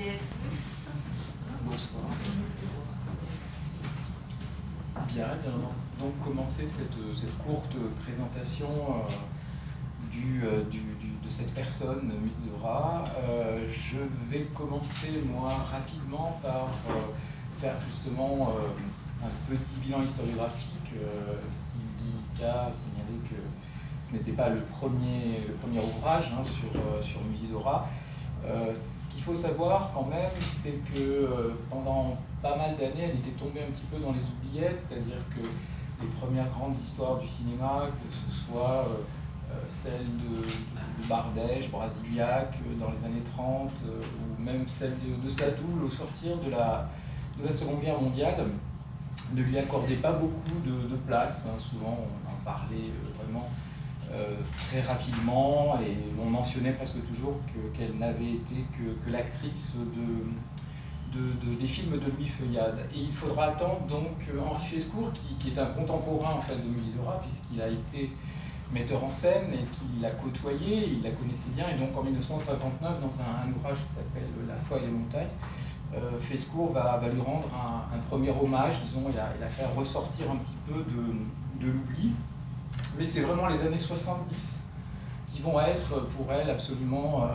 et tous. Bonsoir. Bien, donc commencer cette courte présentation de cette personne, Musidora. Je vais commencer moi rapidement par faire justement un petit bilan historiographique. Sylvika signalait que ce n'était pas le premier ouvrage sur Musidora. Ce qu'il faut savoir quand même, c'est que pendant pas mal d'années, elle était tombée un petit peu dans les oubliettes, c'est-à-dire que les premières grandes histoires du cinéma, que ce soit celle de Bardèche, Brasiliac dans les années 30, ou même celle de Sadoul au sortir de la Seconde Guerre mondiale, ne lui accordaient pas beaucoup de place. Souvent, on en parlait vraiment très rapidement, et on mentionnait presque toujours qu'elle n'avait été que l'actrice des films de Louis Feuillade. Et il faudra attendre donc Henri Fescourt, qui est un contemporain en fait de Musidora, puisqu'il a été metteur en scène et qu'il l'a côtoyé, il la connaissait bien, et donc en 1959, dans un ouvrage qui s'appelle La foi et les montagnes, Fescourt va lui rendre un premier hommage, disons, il a fait ressortir un petit peu de l'oubli. Mais c'est vraiment les années 70 qui vont être pour elle absolument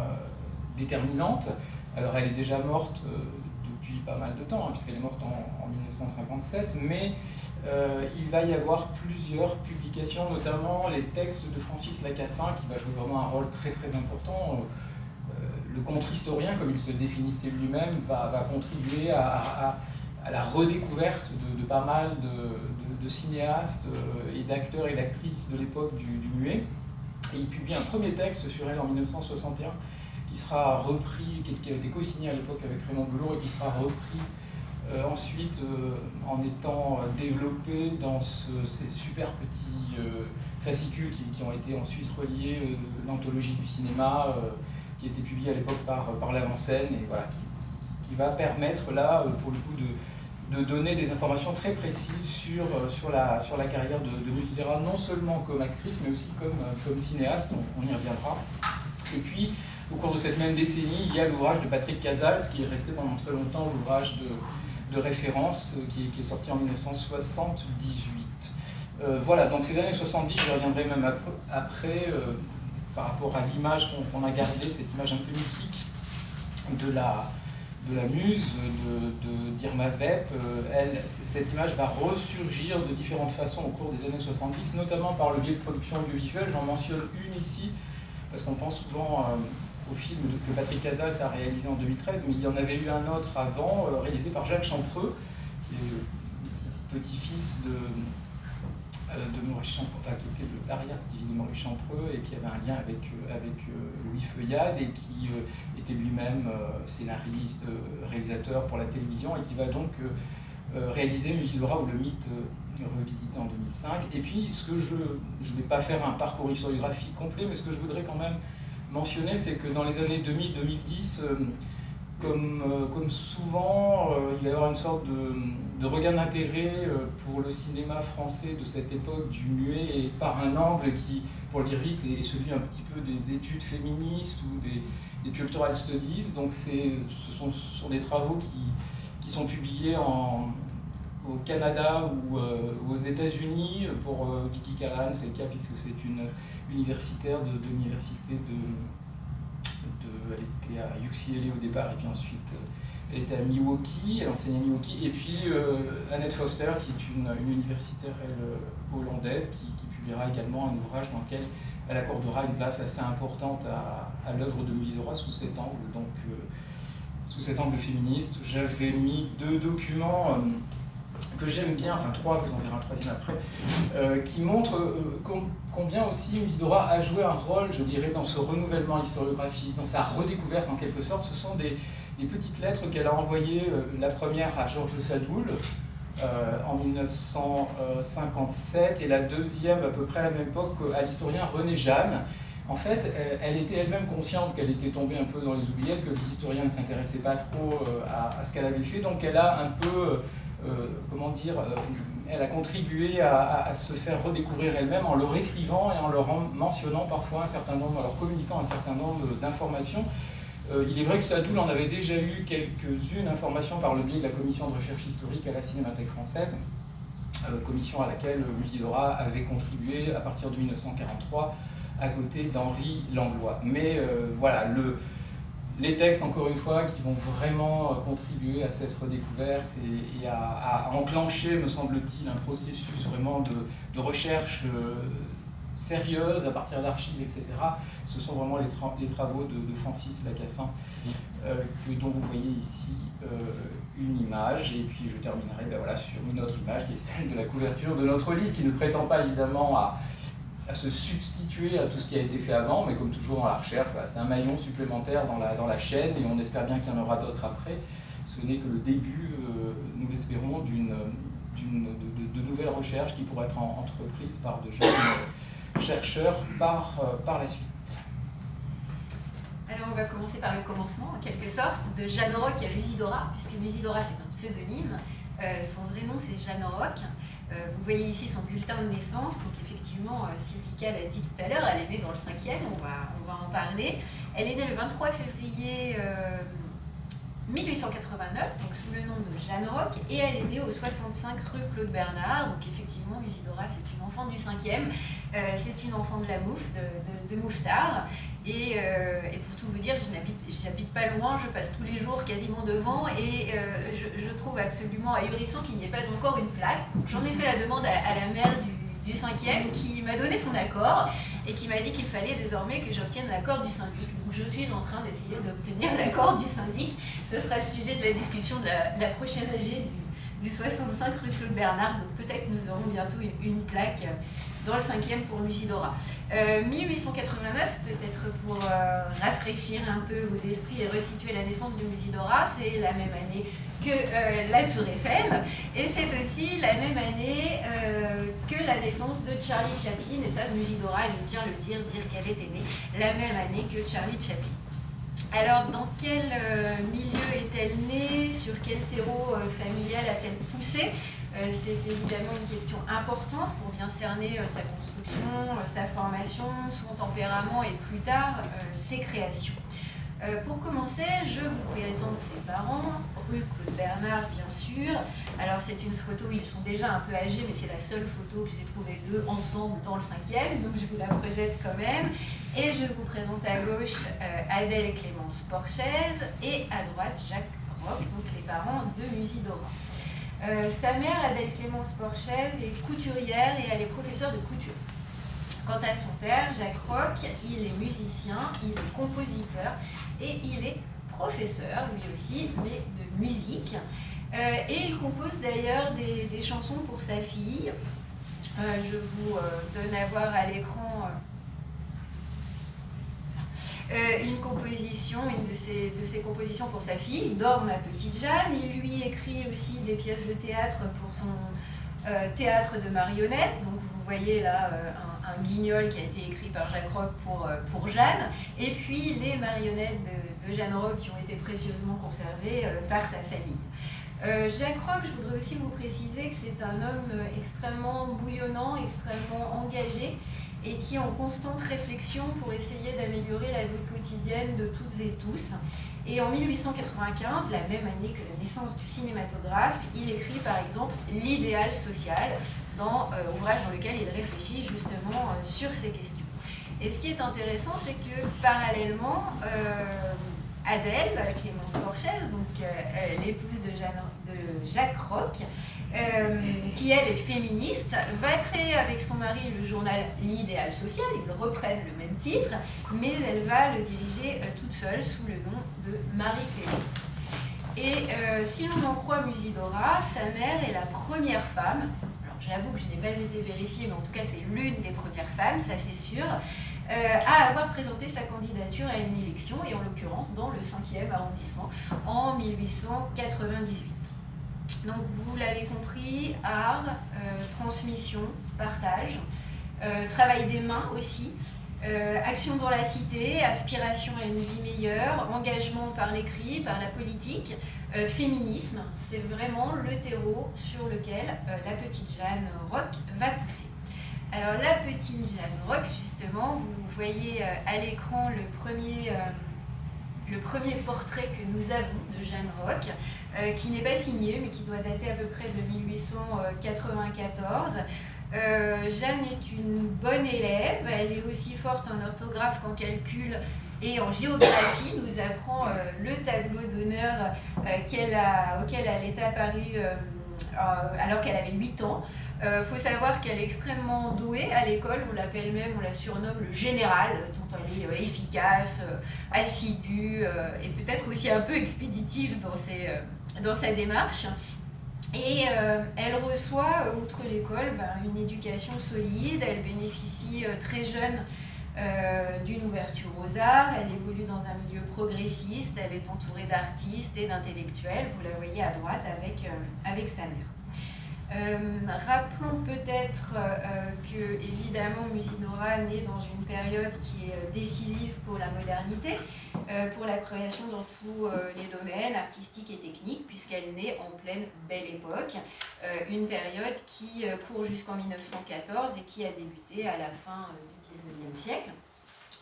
déterminantes. Alors elle est déjà morte depuis pas mal de temps, puisqu'elle est morte en 1957, mais il va y avoir plusieurs publications, notamment les textes de Francis Lacassin, qui va jouer vraiment un rôle très très important. Le contre-historien, comme il se définissait lui-même, va contribuer à la redécouverte de pas mal de cinéastes et d'acteurs et d'actrices de l'époque du muet. Et il publie un premier texte sur elle en 1961 qui sera repris, qui a été co-signé à l'époque avec Raymond Bellour, et qui sera repris ensuite en étant développé dans ces super petits fascicules qui ont été ensuite reliés, l'anthologie du cinéma, qui a été publiée à l'époque par l'avant-scène, et voilà, qui va permettre là, pour le coup, de donner des informations très précises sur la carrière de Musidora, non seulement comme actrice, mais aussi comme cinéaste, on y reviendra. Et puis, au cours de cette même décennie, il y a l'ouvrage de Patrick Casals, qui est resté pendant très longtemps l'ouvrage de référence, qui est sorti en 1978. Voilà, donc ces années 70, je reviendrai même après, par rapport à l'image qu'on a gardée, cette image un peu mythique de la muse d'Irma Vep. Cette image va ressurgir de différentes façons au cours des années 70, notamment par le biais de production audiovisuelle. J'en mentionne une ici, parce qu'on pense souvent au film que Patrick Casals a réalisé en 2013, mais il y en avait eu un autre avant, réalisé par Jacques Champreux, qui est le petit-fils de Maurice Champreux, enfin qui était l'arrière-petit-fils de Maurice Champreux, et qui avait un lien avec Louis Feuillade, et qui était lui-même scénariste, réalisateur pour la télévision, et qui va donc réaliser Musidora ou le mythe revisité en 2005. Et puis, ce que je ne vais pas faire un parcours historiographique complet, mais ce que je voudrais quand même mentionner, c'est que dans les années 2000-2010, comme souvent, il va y avoir une sorte de regain d'intérêt pour le cinéma français de cette époque du muet, et par un angle qui, pour le dire vite, est celui un petit peu des études féministes ou des cultural studies. Donc ce sont des travaux qui sont publiés au Canada ou aux États-Unis. Pour Vicky Callahan, c'est le cas, puisque c'est une universitaire de l'université elle était à UCLA au départ, et puis ensuite elle était à Milwaukee, elle enseignait à Milwaukee. Et puis Annette Foster, qui est une universitaire hollandaise, qui publiera également un ouvrage dans lequel elle accordera une place assez importante à l'œuvre de Musidora sous cet angle, donc sous cet angle féministe. J'avais mis deux documents que j'aime bien, enfin trois, vous en verrez un troisième après, qui montrent combien aussi Musidora a joué un rôle, je dirais, dans ce renouvellement historiographique, dans sa redécouverte en quelque sorte. Ce sont des petites lettres qu'elle a envoyées, la première à Georges Sadoul en 1957, et la deuxième à peu près à la même époque à l'historien René Jeanne. En fait, elle était elle-même consciente qu'elle était tombée un peu dans les oubliettes, que les historiens ne s'intéressaient pas trop à ce qu'elle avait fait, donc elle a un peu... elle a contribué à se faire redécouvrir elle-même en leur écrivant et en leur mentionnant parfois un certain nombre, en leur communiquant un certain nombre d'informations Il est vrai que Sadoul en avait déjà eu quelques-unes informations par le biais de la commission de recherche historique à la Cinémathèque française, commission à laquelle Musidora avait contribué à partir de 1943 à côté d'Henri Langlois. Mais voilà, les textes, encore une fois, qui vont vraiment contribuer à cette redécouverte et à enclencher, me semble-t-il, un processus vraiment de recherche sérieuse à partir d'archives, etc. Ce sont vraiment les travaux de Francis Lacassin, dont vous voyez ici une image. Et puis je terminerai voilà, sur une autre image qui est celle de la couverture de notre livre, qui ne prétend pas évidemment à se substituer à tout ce qui a été fait avant, mais comme toujours dans la recherche, voilà, c'est un maillon supplémentaire dans la chaîne, et on espère bien qu'il y en aura d'autres après. Ce n'est que le début, nous l'espérons, de nouvelles recherches qui pourraient être entreprises par de jeunes chercheurs par la suite. Alors on va commencer par le commencement, en quelque sorte, de Jeanne Roch à Musidora, puisque Musidora c'est un pseudonyme. Son vrai nom c'est Jeanne Roch. Vous voyez ici son bulletin de naissance, donc effectivement, Sylvika l'a dit tout à l'heure, elle est née dans le 5e, on va en parler. Elle est née le 23 février 1889, donc sous le nom de Jeanne Roch, et elle est née au 65 rue Claude Bernard, donc effectivement, Musidora, c'est une enfant du 5e, c'est une enfant de la Mouffe, de Mouffetard, et pour tout vous dire, je n'habite pas loin, je passe tous les jours quasiment devant, et je trouve absolument ahurissant qu'il n'y ait pas encore une plaque. J'en ai fait la demande à la maire du 5e qui m'a donné son accord et qui m'a dit qu'il fallait désormais que j'obtienne l'accord du syndic. Donc je suis en train d'essayer d'obtenir l'accord du syndic. Ce sera le sujet de la discussion de la prochaine AG du 65 rue Claude Bernard. Donc peut-être nous aurons bientôt une plaque dans le 5e pour Musidora. 1889, peut-être pour rafraîchir un peu vos esprits et resituer la naissance de Musidora, c'est la même année que la Tour Eiffel, et c'est aussi la même année que la naissance de Charlie Chaplin, et ça Musidora aime bien le dire qu'elle était née la même année que Charlie Chaplin. Alors dans quel milieu est-elle née, sur quel terreau familial a-t-elle poussé? C'est évidemment une question importante pour bien cerner sa construction, sa formation, son tempérament et plus tard ses créations. Pour commencer, je vous présente ses parents, rue Claude Bernard bien sûr. Alors c'est une photo, ils sont déjà un peu âgés, mais c'est la seule photo que j'ai trouvée d'eux ensemble dans le 5e, donc je vous la projette quand même. Et je vous présente à gauche Adèle Clémence Porchaise et à droite Jacques Roch, donc les parents de Musidora. Sa mère, Adèle Clémence Porchaise, est couturière et elle est professeure de couture. Quant à son père, Jacques Roch, il est musicien, il est compositeur et il est professeur, lui aussi, mais de musique. Et il compose d'ailleurs des chansons pour sa fille. Je vous donne à voir à l'écran une composition, une de ses compositions pour sa fille, Dors ma petite Jeanne. Il lui écrit aussi des pièces de théâtre pour son théâtre de marionnettes. Donc vous voyez là un guignol qui a été écrit par Jacques Roch pour Jeanne, et puis les marionnettes de Jeanne Roch qui ont été précieusement conservées par sa famille. Jacques Roch, je voudrais aussi vous préciser que c'est un homme extrêmement bouillonnant, extrêmement engagé, et qui est en constante réflexion pour essayer d'améliorer la vie quotidienne de toutes et tous. Et en 1895, la même année que la naissance du cinématographe, il écrit par exemple L'idéal social, ouvrage dans lequel il réfléchit justement sur ces questions. Et ce qui est intéressant, c'est que parallèlement, Adèle Clémence Porchaise, donc l'épouse de Jacques Roch, qui elle est féministe, va créer avec son mari le journal L'idéal social. Ils reprennent le même titre, mais elle va le diriger toute seule sous le nom de Marie-Clémence. Et si l'on en croit Musidora, sa mère est la première femme, alors j'avoue que je n'ai pas été vérifiée, mais en tout cas c'est l'une des premières femmes, ça c'est sûr, à avoir présenté sa candidature à une élection, et en l'occurrence dans le 5e arrondissement, en 1898. Donc vous l'avez compris, art, transmission, partage, travail des mains aussi, action dans la cité, aspiration à une vie meilleure, engagement par l'écrit, par la politique, féminisme, c'est vraiment le terreau sur lequel la petite Jeanne Roch va pousser. Alors la petite Jeanne Roch, justement, vous voyez à l'écran le premier le premier portrait que nous avons de Jeanne Roch, qui n'est pas signé, mais qui doit dater à peu près de 1894. Jeanne est une bonne élève, elle est aussi forte en orthographe qu'en calcul et en géographie. Nous apprend le tableau d'honneur auquel elle est apparue alors qu'elle avait 8 ans. Faut savoir qu'elle est extrêmement douée à l'école, on la surnomme le général, tant elle est efficace, assidue et peut-être aussi un peu expéditive dans sa démarche. Et elle reçoit, outre l'école, une éducation solide. Elle bénéficie très jeune d'une ouverture aux arts. Elle évolue dans un milieu progressiste. Elle est entourée d'artistes et d'intellectuels. Vous la voyez à droite avec sa mère. Rappelons peut-être que, évidemment, Musidora naît dans une période qui est décisive pour la modernité, pour la création dans tous les domaines artistiques et techniques, puisqu'elle naît en pleine Belle Époque, une période qui court jusqu'en 1914 et qui a débuté à la fin du XIXe siècle.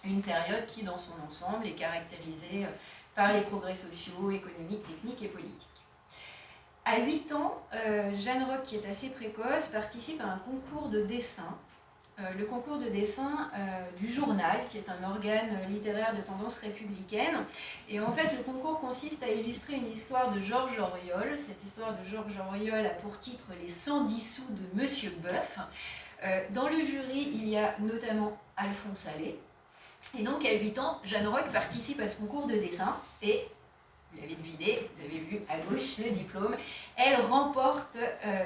Une période qui, dans son ensemble, est caractérisée par les progrès sociaux, économiques, techniques et politiques. À 8 ans, Jeanne Roch, qui est assez précoce, participe à un concours de dessin, le concours de dessin du Journal, qui est un organe littéraire de tendance républicaine. Et en fait, le concours consiste à illustrer une histoire de Georges Auriol. Cette histoire de Georges Auriol a pour titre « Les 110 sous de Monsieur Boeuf ». Dans le jury, il y a notamment Alphonse Allais. Et donc, à 8 ans, Jeanne Roch participe à ce concours de dessin et... Vous l'avez deviné, vous avez vu à gauche le diplôme. Elle remporte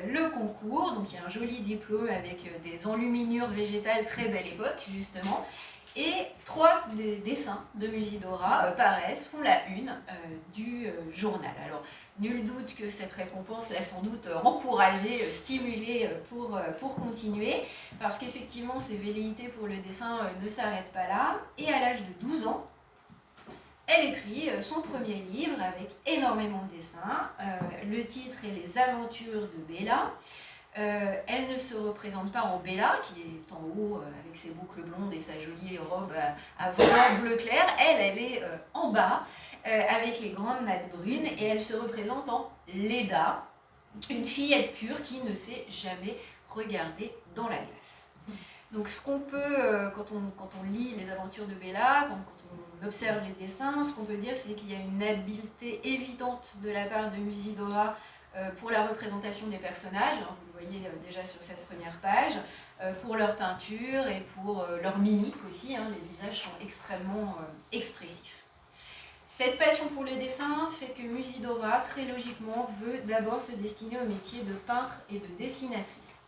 le concours, donc il y a un joli diplôme avec des enluminures végétales très Belle Époque justement. Et 3 dessins de Musidora paraissent, font la une du journal. Alors, nul doute que cette récompense l'a sans doute encouragée, stimulée pour continuer, parce qu'effectivement, ses velléités pour le dessin ne s'arrêtent pas là. Et à l'âge de 12 ans, elle écrit son premier livre avec énormément de dessins. Le titre est Les Aventures de Bella. Elle ne se représente pas en Bella, qui est en haut avec ses boucles blondes et sa jolie robe à volants bleu clair. Elle est en bas avec les grandes nattes brunes et elle se représente en Leda, une fillette pure qui ne s'est jamais regardée dans la glace. Donc ce qu'on peut, quand on lit Les Aventures de Bella, quand on observe les dessins, ce qu'on peut dire, c'est qu'il y a une habileté évidente de la part de Musidora pour la représentation des personnages, vous le voyez déjà sur cette première page, pour leur peinture et pour leur mimique aussi, les visages sont extrêmement expressifs. Cette passion pour le dessin fait que Musidora, très logiquement, veut d'abord se destiner au métier de peintre et de dessinatrice.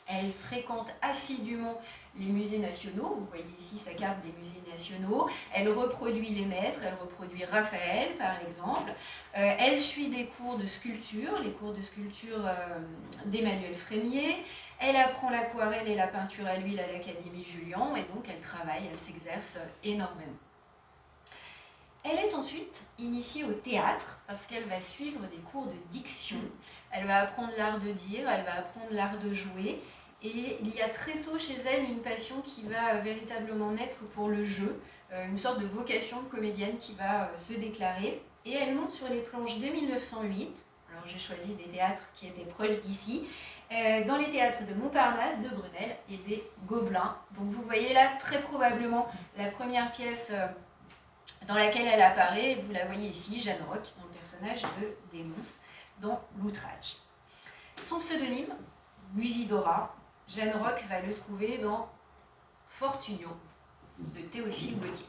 Elle fréquente assidûment les musées nationaux, vous voyez ici sa carte des musées nationaux, elle reproduit les maîtres, elle reproduit Raphaël par exemple, elle suit des cours de sculpture, les cours de sculpture d'Emmanuel Frémier, elle apprend l'aquarelle et la peinture à l'huile à l'Académie Julian et donc elle travaille, elle s'exerce énormément. Elle est ensuite initiée au théâtre parce qu'elle va suivre des cours de diction, elle va apprendre l'art de dire, elle va apprendre l'art de jouer. Et il y a très tôt chez elle une passion qui va véritablement naître pour le jeu, une sorte de vocation de comédienne qui va se déclarer. Et elle monte sur les planches dès 1908, alors j'ai choisi des théâtres qui étaient proches d'ici, dans les théâtres de Montparnasse, de Grenelle et des Gobelins. Donc vous voyez là très probablement la première pièce dans laquelle elle apparaît, vous la voyez ici, Jeanne Roch, dans le personnage de Démence, dans L'Outrage. Son pseudonyme, Musidora, Jeanne Roch va le trouver dans Fortunio de Théophile Gautier.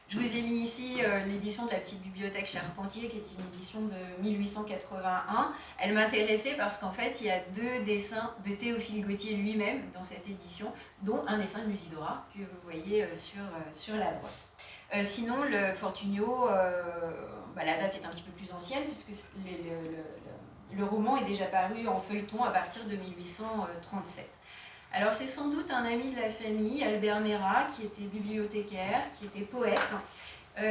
Je vous ai mis ici l'édition de la petite bibliothèque Charpentier, qui est une édition de 1881. Elle m'intéressait parce qu'en fait, il y a 2 dessins de Théophile Gautier lui-même dans cette édition, dont un dessin de Musidora que vous voyez sur la droite. Sinon, le Fortunio, la date est un petit peu plus ancienne, puisque le roman est déjà paru en feuilleton à partir de 1837. Alors c'est sans doute un ami de la famille, Albert Merat, qui était bibliothécaire, qui était poète,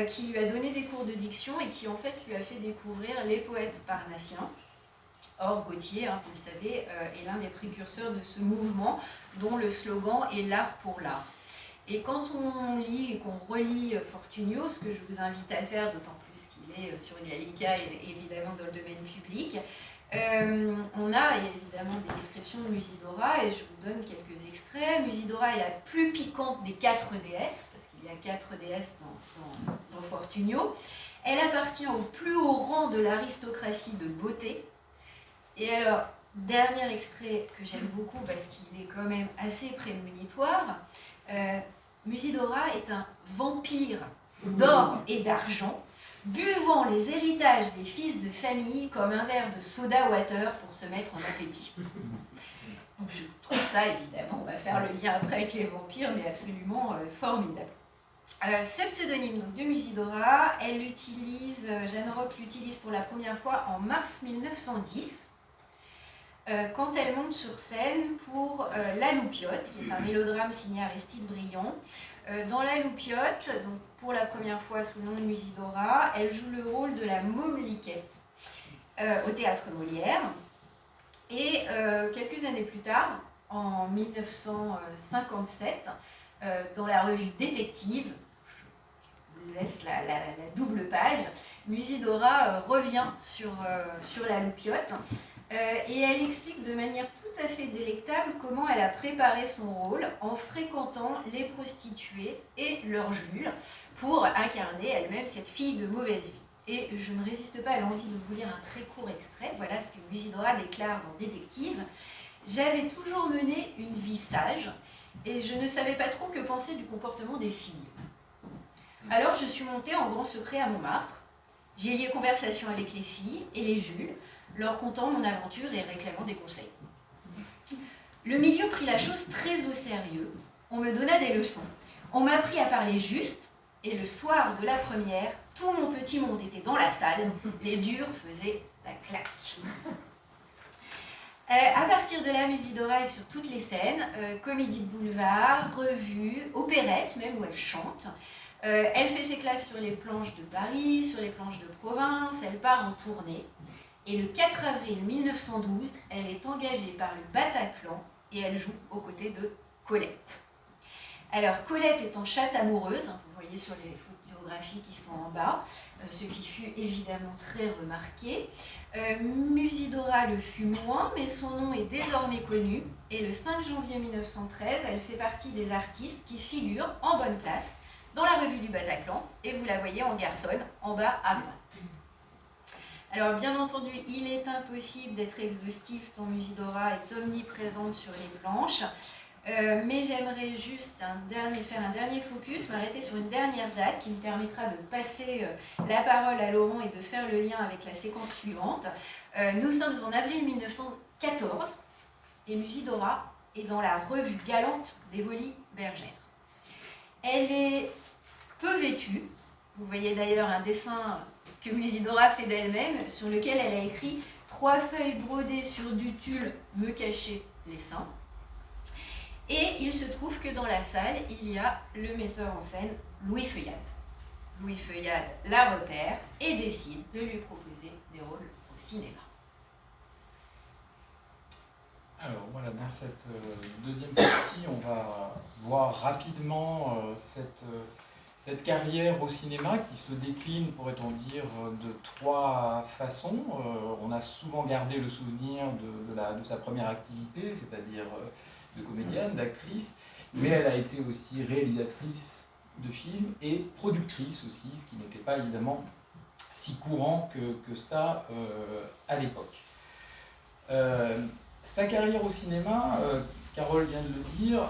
qui lui a donné des cours de diction et qui en fait lui a fait découvrir les poètes parnassiens. Or Gautier, vous le savez, est l'un des précurseurs de ce mouvement dont le slogan est « l'art pour l'art ». Et quand on lit et qu'on relis Fortunio, ce que je vous invite à faire, d'autant plus qu'il est sur Gallica et évidemment dans le domaine public. On a évidemment des descriptions de Musidora et je vous donne quelques extraits. Musidora est la plus piquante des 4 déesses, parce qu'il y a 4 déesses dans Fortunio. Elle appartient au plus haut rang de l'aristocratie de beauté. Et alors, dernier extrait que j'aime beaucoup parce qu'il est quand même assez prémonitoire, Musidora est un vampire d'or et d'argent, buvant les héritages des fils de famille comme un verre de soda water pour se mettre en appétit. Donc je trouve ça, évidemment, on va faire le lien après avec les vampires, mais absolument formidable. Ce pseudonyme donc, de Musidora, Jeanne Roch l'utilise pour la première fois en mars 1910, quand elle monte sur scène pour La Loupiote, qui est un mélodrame signé Aristide Briand. Dans La Loupiote, donc pour la première fois sous le nom de Musidora, elle joue le rôle de la môme Liquette au théâtre Molière. Et quelques années plus tard, en 1957, dans la revue Détective, je vous laisse la double page, Musidora revient sur La Loupiote. Et elle explique de manière tout à fait délectable comment elle a préparé son rôle en fréquentant les prostituées et leurs Jules pour incarner elle-même cette fille de mauvaise vie. Et je ne résiste pas à l'envie de vous lire un très court extrait. Voilà ce que Musidora déclare dans Détective. « J'avais toujours mené une vie sage et je ne savais pas trop que penser du comportement des filles. Alors je suis montée en grand secret à Montmartre. J'ai lié conversation avec les filles et les Jules, leur contant mon aventure et réclamant des conseils. Le milieu prit la chose très au sérieux. On me donna des leçons. On m'apprit à parler juste, et le soir de la première, tout mon petit monde était dans la salle. Les durs faisaient la claque. À partir de là, Musidora est sur toutes les scènes, comédie de boulevard, revue, opérette, même où elle chante. Elle fait ses classes sur les planches de Paris, sur les planches de province, elle part en tournée. Et le 4 avril 1912, elle est engagée par le Bataclan et elle joue aux côtés de Colette. Alors Colette est en chatte amoureuse, vous voyez sur les photographies qui sont en bas, ce qui fut évidemment très remarqué. Musidora le fut moins, mais son nom est désormais connu. Et le 5 janvier 1913, elle fait partie des artistes qui figurent en bonne place dans la revue du Bataclan. Et vous la voyez en garçonne, en bas à droite. Alors bien entendu, il est impossible d'être exhaustif tant Musidora est omniprésente sur les planches, mais j'aimerais juste faire un dernier focus, m'arrêter sur une dernière date qui me permettra de passer la parole à Laurent et de faire le lien avec la séquence suivante. Nous sommes en avril 1914 et Musidora est dans la revue galante d'Évolie Bergère. Elle est peu vêtue, vous voyez d'ailleurs un dessin que Musidora fait d'elle-même, sur lequel elle a écrit « 3 feuilles brodées sur du tulle me cachaient les seins ». Et il se trouve que dans la salle, il y a le metteur en scène Louis Feuillade. Louis Feuillade la repère et décide de lui proposer des rôles au cinéma. Alors voilà, dans cette deuxième partie, on va voir rapidement cette carrière au cinéma qui se décline, pourrait-on dire, de 3 façons. On a souvent gardé le souvenir de sa première activité, c'est-à-dire de comédienne, d'actrice, mais elle a été aussi réalisatrice de films et productrice aussi, ce qui n'était pas évidemment si courant que ça à l'époque. Sa carrière au cinéma, Carole vient de le dire,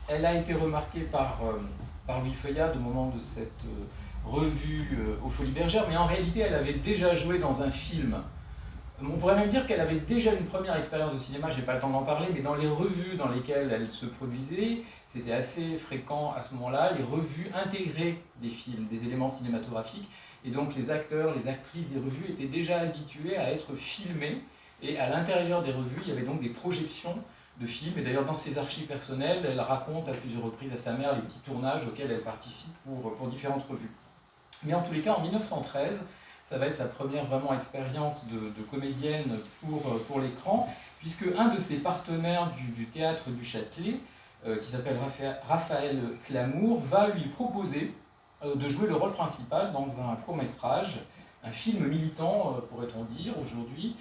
elle a été remarquée par Louis Feuillade au moment de cette revue aux Folies Bergères, mais en réalité elle avait déjà joué dans un film. On pourrait même dire qu'elle avait déjà une première expérience de cinéma, je n'ai pas le temps d'en parler, mais dans les revues dans lesquelles elle se produisait, c'était assez fréquent à ce moment-là, les revues intégraient des films, des éléments cinématographiques, et donc les acteurs, les actrices des revues étaient déjà habitués à être filmés, et à l'intérieur des revues, il y avait donc des projections de films, et d'ailleurs dans ses archives personnelles, elle raconte à plusieurs reprises à sa mère les petits tournages auxquels elle participe pour différentes revues. Mais en tous les cas, en 1913, ça va être sa première vraiment expérience de comédienne pour l'écran, puisque un de ses partenaires du théâtre du Châtelet qui s'appelle Raphaël Clamour, va lui proposer de jouer le rôle principal dans un court-métrage, un film militant, pourrait-on dire, aujourd'hui.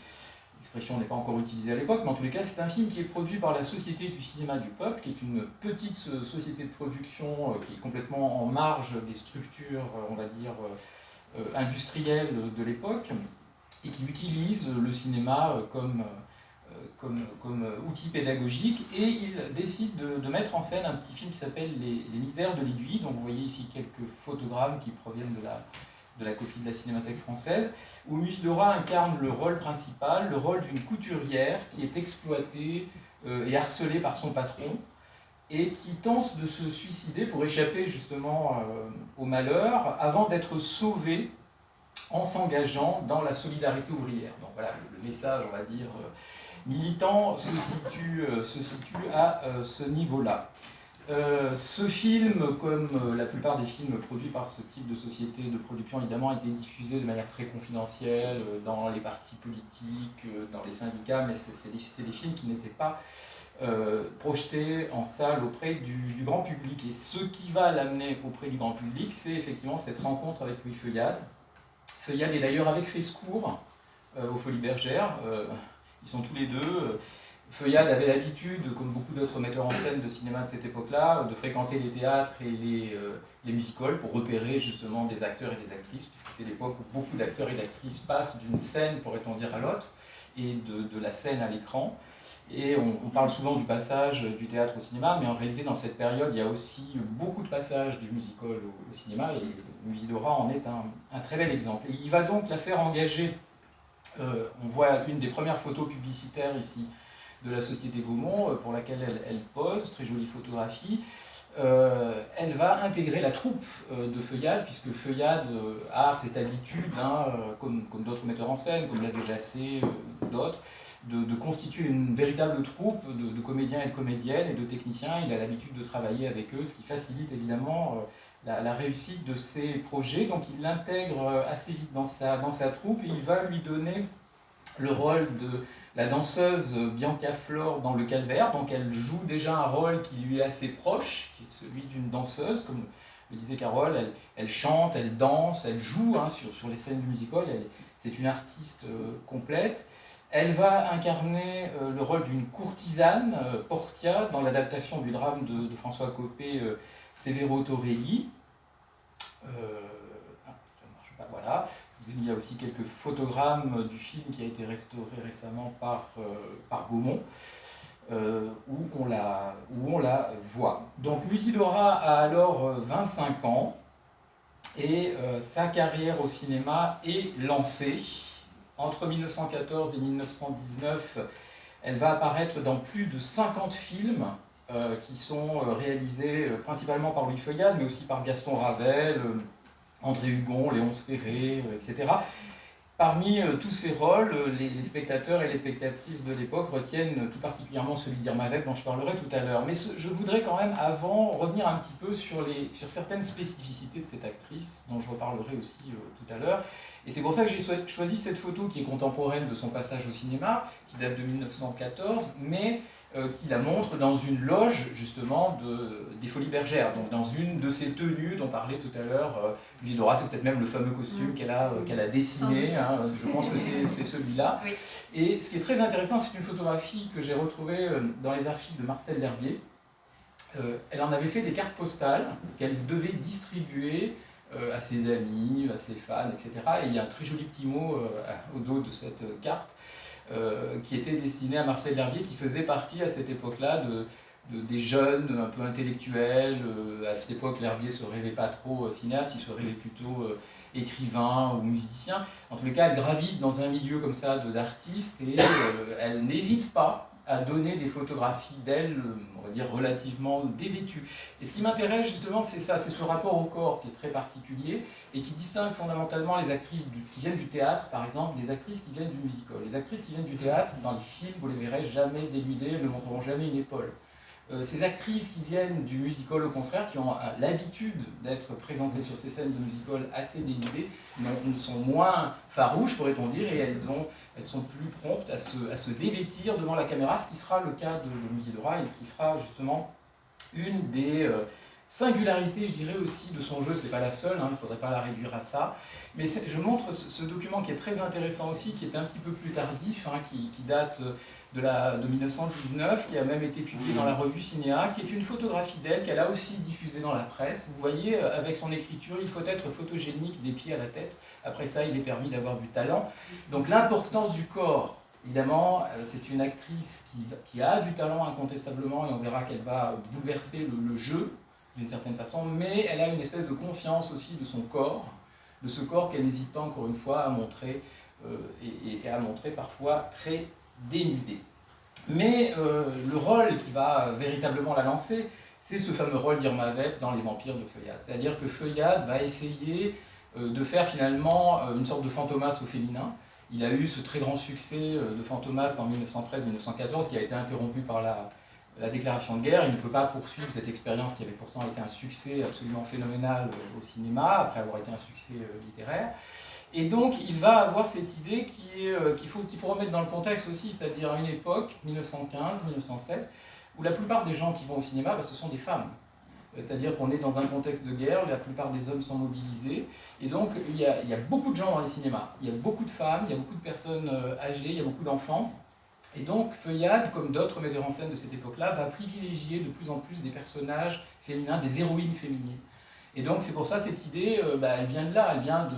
L'expression n'est pas encore utilisée à l'époque, mais en tous les cas, c'est un film qui est produit par la Société du cinéma du peuple, qui est une petite société de production qui est complètement en marge des structures, on va dire, industrielles de l'époque, et qui utilise le cinéma comme outil pédagogique, et il décide de mettre en scène un petit film qui s'appelle Les Misères de l'aiguille, dont vous voyez ici quelques photogrammes qui proviennent de la copie de la Cinémathèque française, où Musidora incarne le rôle principal, le rôle d'une couturière qui est exploitée et harcelée par son patron, et qui tente de se suicider pour échapper justement au malheur, avant d'être sauvée en s'engageant dans la solidarité ouvrière. Donc voilà, le message, on va dire, militant se situe à ce niveau-là. Ce film, comme la plupart des films produits par ce type de société de production, évidemment, a été diffusé de manière très confidentielle dans les partis politiques, dans les syndicats, mais c'est des films qui n'étaient pas projetés en salle auprès du grand public. Et ce qui va l'amener auprès du grand public, c'est effectivement cette rencontre avec Louis Feuillade. Feuillade est d'ailleurs avec Fescourt aux Folies Bergères. Ils sont tous les deux. Feuillade avait l'habitude, comme beaucoup d'autres metteurs en scène de cinéma de cette époque-là, de fréquenter les théâtres et les music-halls pour repérer justement des acteurs et des actrices, puisque c'est l'époque où beaucoup d'acteurs et d'actrices passent d'une scène, pourrait-on dire, à l'autre, et de la scène à l'écran. Et on parle souvent du passage du théâtre au cinéma, mais en réalité, dans cette période, il y a aussi beaucoup de passages du musical au cinéma, et Musidora en est un très bel exemple. Et il va donc la faire engager, on voit une des premières photos publicitaires ici, de la société Gaumont, pour laquelle elle pose, très jolie photographie. Elle va intégrer la troupe de Feuillade, puisque Feuillade a cette habitude, comme d'autres metteurs en scène, comme l'avait Jacé ou d'autres, de constituer une véritable troupe de comédiens et de comédiennes et de techniciens. Il a l'habitude de travailler avec eux, ce qui facilite évidemment la réussite de ses projets. Donc il l'intègre assez vite dans sa troupe, et il va lui donner le rôle de la danseuse Bianca Flore dans Le Calvaire. Donc elle joue déjà un rôle qui lui est assez proche, qui est celui d'une danseuse, comme le disait Carole. Elle chante, elle danse, elle joue sur les scènes du musical. C'est une artiste complète. Elle va incarner le rôle d'une courtisane, Portia, dans l'adaptation du drame de François Copé, Severo Torelli. Ça ne marche pas, voilà. Je vous ai mis là aussi quelques photogrammes du film qui a été restauré récemment par Gaumont, où on la voit. Donc Musidora a alors 25 ans, et sa carrière au cinéma est lancée. Entre 1914 et 1919, elle va apparaître dans plus de 50 films qui sont réalisés principalement par Louis Feuillade, mais aussi par Gaston Ravel, André Hugon, Léonce Perret, etc. Parmi tous ces rôles, les spectateurs et les spectatrices de l'époque retiennent tout particulièrement celui d'Irma Vep, dont je parlerai tout à l'heure. Mais je voudrais quand même, avant, revenir un petit peu sur certaines spécificités de cette actrice, dont je reparlerai aussi tout à l'heure. Et c'est pour ça que j'ai choisi cette photo qui est contemporaine de son passage au cinéma, qui date de 1914, mais qui la montre dans une loge, justement, des Folies Bergères, donc dans une de ces tenues dont parlait tout à l'heure Musidora. C'est peut-être même le fameux costume qu'elle a dessiné, je pense que c'est celui-là. Oui. Et ce qui est très intéressant, c'est une photographie que j'ai retrouvée dans les archives de Marcel L'Herbier. Elle en avait fait des cartes postales qu'elle devait distribuer à ses amis, à ses fans, etc. Et il y a un très joli petit mot au dos de cette carte qui était destiné à Marcel L'Herbier, qui faisait partie à cette époque-là des jeunes un peu intellectuels. À cette époque, L'Herbier ne se rêvait pas trop cinéaste, il se rêvait plutôt écrivain ou musicien. En tous les cas, elle gravite dans un milieu comme ça d'artistes, et elle n'hésite pas à donner des photographies d'elle, on va dire, relativement dévêtues. Et ce qui m'intéresse justement, c'est ça, c'est ce rapport au corps qui est très particulier et qui distingue fondamentalement les actrices qui viennent du théâtre, par exemple, des actrices qui viennent du musical. Les actrices qui viennent du théâtre, dans les films, vous les verrez jamais dénudées, elles ne montreront jamais une épaule. Ces actrices qui viennent du musical, au contraire, qui ont l'habitude d'être présentées sur ces scènes de musical assez dénudées, sont moins farouches, pourrait-on dire, et elles sont plus promptes à se dévêtir devant la caméra, ce qui sera le cas de Musidora, et qui sera justement une des singularités, je dirais aussi, de son jeu. C'est pas la seule, hein, il ne faudrait pas la réduire à ça. Mais je montre ce document qui est très intéressant aussi, qui est un petit peu plus tardif, hein, qui date de 1919, qui a même été publié dans la revue Cinéa, qui est une photographie d'elle qu'elle a aussi diffusée dans la presse. Vous voyez, avec son écriture, il faut être photogénique des pieds à la tête. Après ça, il est permis d'avoir du talent. Donc l'importance du corps, évidemment, c'est une actrice qui a du talent incontestablement, et on verra qu'elle va bouleverser le jeu d'une certaine façon, mais elle a une espèce de conscience aussi de son corps, de ce corps qu'elle n'hésite pas encore une fois à montrer, et à montrer parfois très dénudé. Mais le rôle qui va véritablement la lancer, c'est ce fameux rôle d'Irma Vep dans Les Vampires de Feuillade. C'est-à-dire que Feuillade va essayer de faire finalement une sorte de Fantomas au féminin. Il a eu ce très grand succès de Fantomas en 1913-1914 qui a été interrompu par la déclaration de guerre. Il ne peut pas poursuivre cette expérience qui avait pourtant été un succès absolument phénoménal au cinéma, après avoir été un succès littéraire. Et donc il va avoir cette idée qu'il faut remettre dans le contexte aussi, c'est-à-dire une époque, 1915-1916, où la plupart des gens qui vont au cinéma, ce sont des femmes. C'est-à-dire qu'on est dans un contexte de guerre, la plupart des hommes sont mobilisés, et donc il y a beaucoup de gens dans les cinémas. Il y a beaucoup de femmes, il y a beaucoup de personnes âgées, il y a beaucoup d'enfants. Et donc Feuillade, comme d'autres metteurs en scène de cette époque-là, va privilégier de plus en plus des personnages féminins, des héroïnes féminines. Et donc c'est pour ça cette idée, elle vient de là, elle vient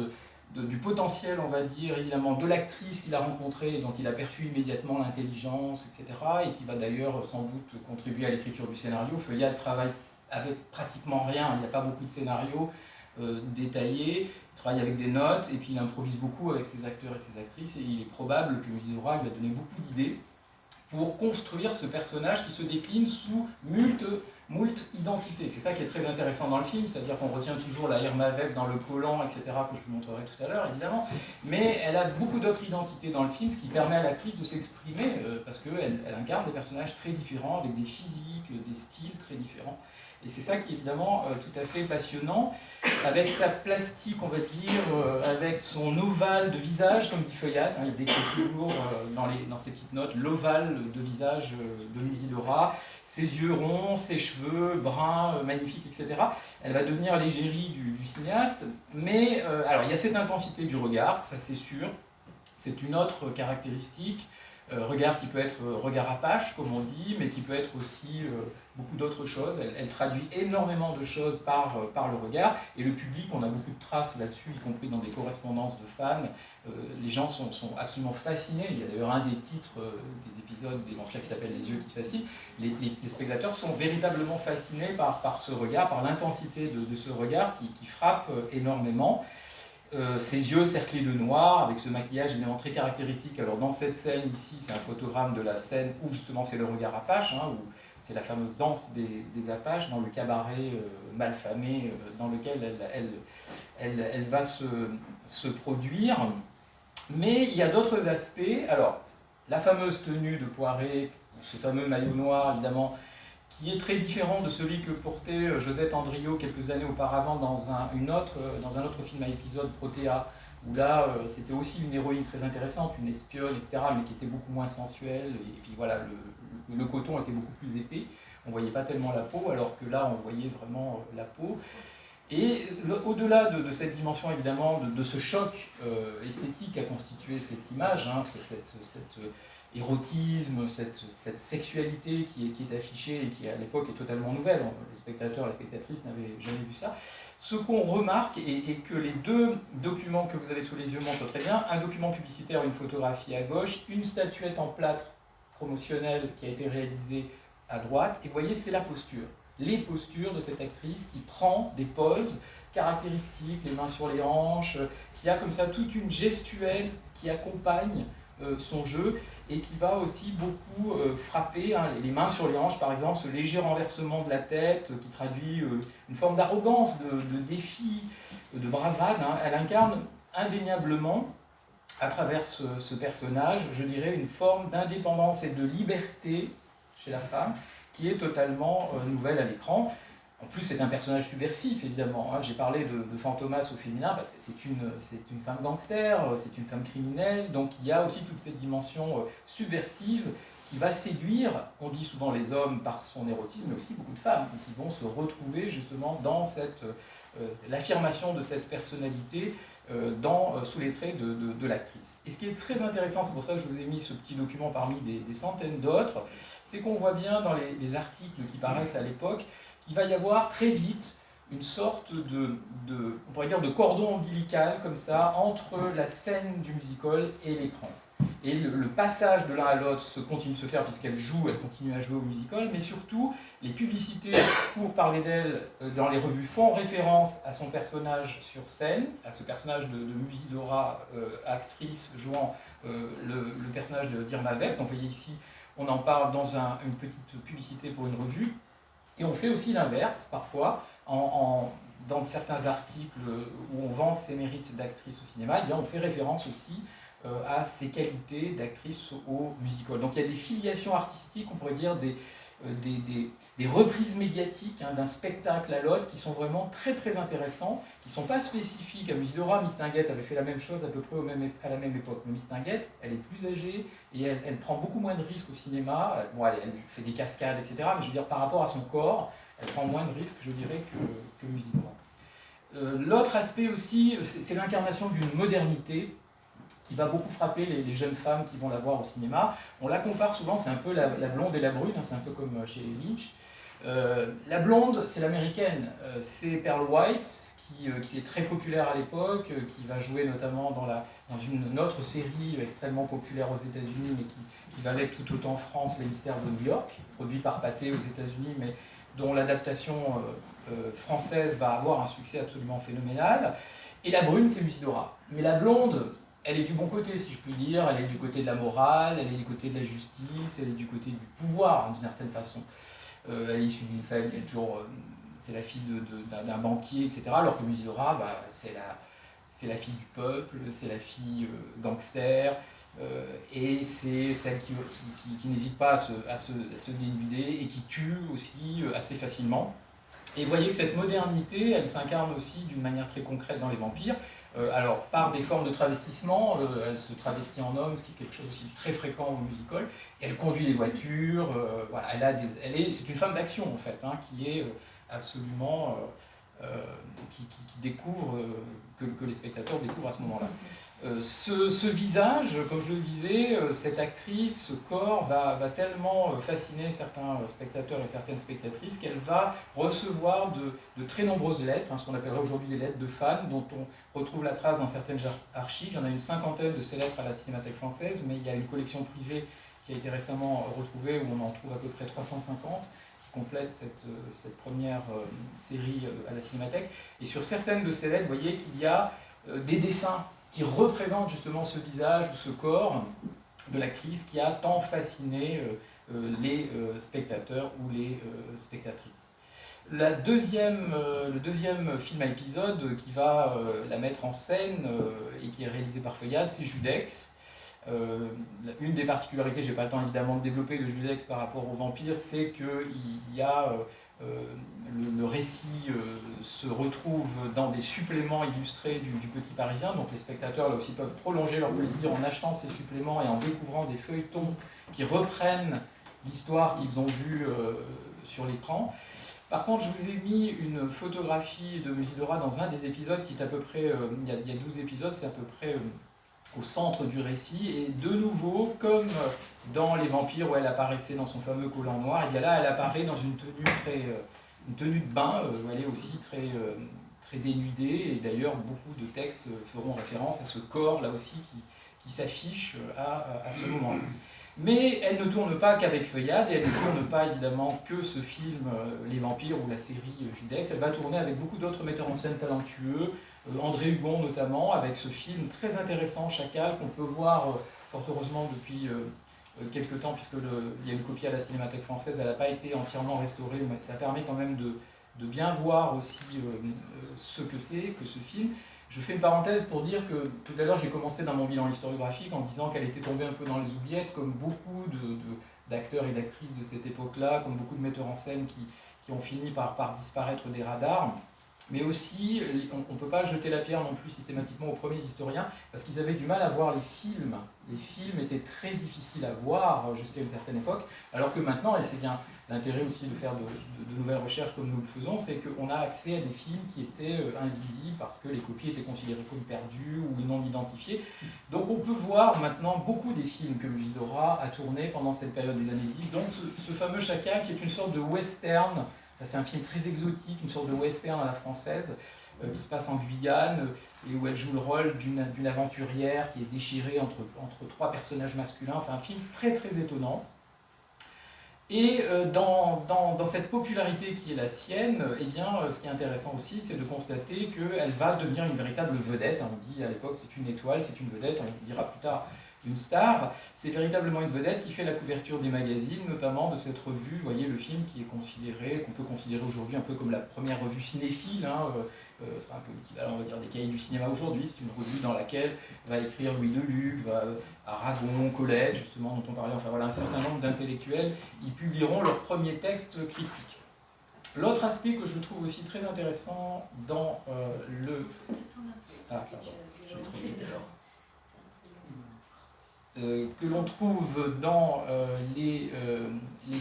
du potentiel, on va dire, évidemment, de l'actrice qu'il a rencontrée, dont il a perçu immédiatement l'intelligence, etc., et qui va d'ailleurs sans doute contribuer à l'écriture du scénario. Feuillade travaille avec pratiquement rien, il n'y a pas beaucoup de scénarios détaillés, il travaille avec des notes, et puis il improvise beaucoup avec ses acteurs et ses actrices, et il est probable que Musidora lui a donné beaucoup d'idées pour construire ce personnage qui se décline sous moult identités. C'est ça qui est très intéressant dans le film, c'est-à-dire qu'on retient toujours la Irma Vep dans le collant, etc., que je vous montrerai tout à l'heure, évidemment, mais elle a beaucoup d'autres identités dans le film, ce qui permet à l'actrice de s'exprimer, parce qu'elle incarne des personnages très différents, avec des physiques, des styles très différents. Et c'est ça qui est évidemment tout à fait passionnant, avec sa plastique, on va dire, avec son ovale de visage, comme dit Feuillade, hein, il décrit toujours dans ses petites notes l'ovale de visage de Musidora, ses yeux ronds, ses cheveux bruns, magnifiques, etc. Elle va devenir l'égérie du cinéaste, mais alors il y a cette intensité du regard, ça c'est sûr, c'est une autre caractéristique. Regard qui peut être regard apache, comme on dit, mais qui peut être aussi beaucoup d'autres choses. Elle traduit énormément de choses par le regard, et le public, on a beaucoup de traces là-dessus, y compris dans des correspondances de fans. Les gens sont absolument fascinés. Il y a d'ailleurs un des titres des épisodes des Vampires qui s'appelle Les yeux qui fascinent. Les spectateurs sont véritablement fascinés par ce regard, par l'intensité de ce regard qui frappe énormément. Ses yeux cerclés de noir, avec ce maquillage évidemment très caractéristique. Alors dans cette scène ici, c'est un photogramme de la scène où justement c'est le regard apache, hein, où c'est la fameuse danse des Apaches dans le cabaret malfamé dans lequel elle va se produire. Mais il y a d'autres aspects. Alors, la fameuse tenue de Poiret, ce fameux maillot noir évidemment, qui est très différent de celui que portait Josette Andriot quelques années auparavant dans un autre film à épisode, Protea, où là c'était aussi une héroïne très intéressante, une espionne, etc., mais qui était beaucoup moins sensuelle, et puis voilà, le coton était beaucoup plus épais, on ne voyait pas tellement la peau, alors que là on voyait vraiment la peau. Et au-delà de cette dimension évidemment, de ce choc esthétique qu'a constitué cette image, hein, cet érotisme, cette sexualité qui est affichée et qui à l'époque est totalement nouvelle, les spectateurs et les spectatrices n'avaient jamais vu ça, ce qu'on remarque et que les deux documents que vous avez sous les yeux montrent très bien, un document publicitaire, une photographie à gauche, une statuette en plâtre promotionnelle qui a été réalisée à droite, et vous voyez c'est la posture. Les postures de cette actrice qui prend des poses caractéristiques, les mains sur les hanches, qui a comme ça toute une gestuelle qui accompagne son jeu et qui va aussi beaucoup frapper, hein, les mains sur les hanches par exemple, ce léger renversement de la tête qui traduit une forme d'arrogance, de défi, de bravade. Hein. Elle incarne indéniablement à travers ce personnage, je dirais, une forme d'indépendance et de liberté chez la femme qui est totalement nouvelle à l'écran. En plus, c'est un personnage subversif, évidemment. Hein. J'ai parlé de Fantomas au féminin, parce que c'est une femme gangster, c'est une femme criminelle, donc il y a aussi toute cette dimension subversive qui va séduire, on dit souvent les hommes par son érotisme, mais aussi beaucoup de femmes qui vont se retrouver justement dans l'affirmation de cette personnalité sous les traits de l'actrice. Et ce qui est très intéressant, c'est pour ça que je vous ai mis ce petit document parmi des centaines d'autres, c'est qu'on voit bien dans les articles qui paraissent à l'époque qu'il va y avoir très vite une sorte on pourrait dire de cordon ombilical comme ça entre la scène du musical et l'écran. Et le passage de l'un à l'autre continue de se faire puisqu'elle continue à jouer au musical, mais surtout les publicités pour parler d'elle dans les revues font référence à son personnage sur scène, à ce personnage de Musidora, actrice jouant le personnage de Dirma Webb. Donc vous voyez ici, on en parle dans une petite publicité pour une revue. Et on fait aussi l'inverse parfois, dans certains articles où on vante ses mérites d'actrice au cinéma, eh bien on fait référence aussi à ses qualités d'actrice au musical. Donc il y a des filiations artistiques, on pourrait dire des reprises médiatiques d'un spectacle à l'autre qui sont vraiment très très intéressants, qui ne sont pas spécifiques à Musidora. Mistinguett avait fait la même chose à peu près à la même époque. Mais Mistinguett, elle est plus âgée et elle prend beaucoup moins de risques au cinéma. Bon, elle fait des cascades, etc. Mais je veux dire, par rapport à son corps, elle prend moins de risques, je dirais, que Musidora. L'autre aspect aussi, c'est l'incarnation d'une modernité qui va beaucoup frapper les jeunes femmes qui vont la voir au cinéma. On la compare souvent, c'est un peu la blonde et la brune, c'est un peu comme chez Lynch. La blonde, c'est l'américaine, c'est Pearl White, qui est très populaire à l'époque, qui va jouer notamment dans une autre série extrêmement populaire aux États-Unis, mais qui va l'être tout autant en France, Les Mystères de New York, produit par Pathé aux États-Unis, mais dont l'adaptation française va avoir un succès absolument phénoménal. Et la brune, c'est Musidora. Mais la blonde, elle est du bon côté, si je puis dire, elle est du côté de la morale, elle est du côté de la justice, elle est du côté du pouvoir, d'une certaine façon. Elle est issue d'une famille, c'est la fille d'un banquier, etc. Alors que Musidora, c'est la fille du peuple, c'est la fille gangster, et c'est celle qui n'hésite pas à se dénuder et qui tue aussi assez facilement. Et vous voyez que cette modernité, elle s'incarne aussi d'une manière très concrète dans les vampires. Alors, par des formes de travestissement, elle se travestit en homme, ce qui est quelque chose aussi de très fréquent au musical. Et elle conduit des voitures, voilà, c'est une femme d'action en fait, qui est absolument, qui découvre, que les spectateurs découvrent à ce moment-là. Ce visage, comme je le disais, cette actrice, ce corps va tellement fasciner certains spectateurs et certaines spectatrices qu'elle va recevoir de très nombreuses lettres, ce qu'on appellerait aujourd'hui des lettres de fans, dont on retrouve la trace dans certaines archives. Il y en a une cinquantaine de ces lettres à la Cinémathèque française, mais il y a une collection privée qui a été récemment retrouvée, où on en trouve à peu près 350, qui complète cette première série à la Cinémathèque. Et sur certaines de ces lettres, vous voyez qu'il y a des dessins qui représente justement ce visage ou ce corps de l'actrice qui a tant fasciné les spectateurs ou les spectatrices. Le deuxième film à épisode qui va la mettre en scène et qui est réalisé par Feuillade, c'est Judex. Une des particularités, je n'ai pas le temps évidemment de développer de Judex par rapport aux vampires, c'est qu'il y a le récit se retrouve dans des suppléments illustrés du Petit Parisien, donc les spectateurs là aussi peuvent prolonger leur plaisir en achetant ces suppléments et en découvrant des feuilletons qui reprennent l'histoire qu'ils ont vue sur l'écran. Par contre, je vous ai mis une photographie de Musidora dans un des épisodes qui est à peu près, il y a 12 épisodes, c'est à peu près au centre du récit, et de nouveau, comme dans Les Vampires où elle apparaissait dans son fameux collant noir, et bien là elle apparaît dans une tenue de bain où elle est aussi très dénudée, et d'ailleurs beaucoup de textes feront référence à ce corps là aussi qui s'affiche à ce moment-là. Mais elle ne tourne pas qu'avec Feuillade, et elle ne tourne pas évidemment que ce film Les Vampires ou la série Judex, elle va tourner avec beaucoup d'autres metteurs en scène talentueux, André Hugon notamment, avec ce film très intéressant, Chacal, qu'on peut voir fort heureusement depuis quelques temps, puisqu'il y a une copie à la Cinémathèque française, elle n'a pas été entièrement restaurée, mais ça permet quand même de bien voir aussi ce que c'est que ce film. Je fais une parenthèse pour dire que tout à l'heure j'ai commencé dans mon bilan historiographique en disant qu'elle était tombée un peu dans les oubliettes, comme beaucoup d'acteurs et d'actrices de cette époque-là, comme beaucoup de metteurs en scène qui ont fini par disparaître des radars. Mais aussi, on ne peut pas jeter la pierre non plus systématiquement aux premiers historiens, parce qu'ils avaient du mal à voir les films. Les films étaient très difficiles à voir jusqu'à une certaine époque, alors que maintenant, et c'est bien l'intérêt aussi de faire de nouvelles recherches comme nous le faisons, c'est qu'on a accès à des films qui étaient invisibles parce que les copies étaient considérées comme perdues ou non identifiées. Donc on peut voir maintenant beaucoup des films que Musidora a tournés pendant cette période des années 10. Donc ce fameux Chacun, qui est une sorte de western. C'est un film très exotique, une sorte de western à la française, qui se passe en Guyane, et où elle joue le rôle d'une aventurière qui est déchirée entre trois personnages masculins. Enfin, un film très très étonnant. Et dans cette popularité qui est la sienne, eh bien, ce qui est intéressant aussi, c'est de constater qu'elle va devenir une véritable vedette. On dit à l'époque c'est une étoile, c'est une vedette, on dira plus tard une star. C'est véritablement une vedette qui fait la couverture des magazines, notamment de cette revue. Vous voyez, le film qui est considéré, qu'on peut considérer aujourd'hui un peu comme la première revue cinéphile. C'est un peu l'équivalent, on va dire, des cahiers du cinéma aujourd'hui. C'est une revue dans laquelle va écrire Louis Deluc, Aragon, Colette, justement, dont on parlait. Enfin voilà, un certain nombre d'intellectuels, ils publieront leurs premiers textes critiques. L'autre aspect que je trouve aussi très intéressant dans le... Ah, pardon, je l'ai trouvé tout à l'heure. Que l'on trouve dans les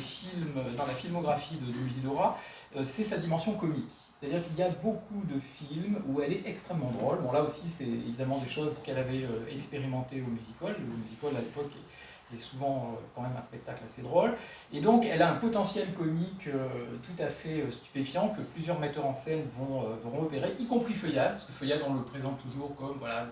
films, dans la filmographie de Musidora, c'est sa dimension comique. C'est-à-dire qu'il y a beaucoup de films où elle est extrêmement drôle. Bon, là aussi, c'est évidemment des choses qu'elle avait expérimentées au musical. Le musical, à l'époque, est souvent quand même un spectacle assez drôle. Et donc, elle a un potentiel comique tout à fait stupéfiant que plusieurs metteurs en scène vont repérer, y compris Feuillade, parce que Feuillade, on le présente toujours comme voilà,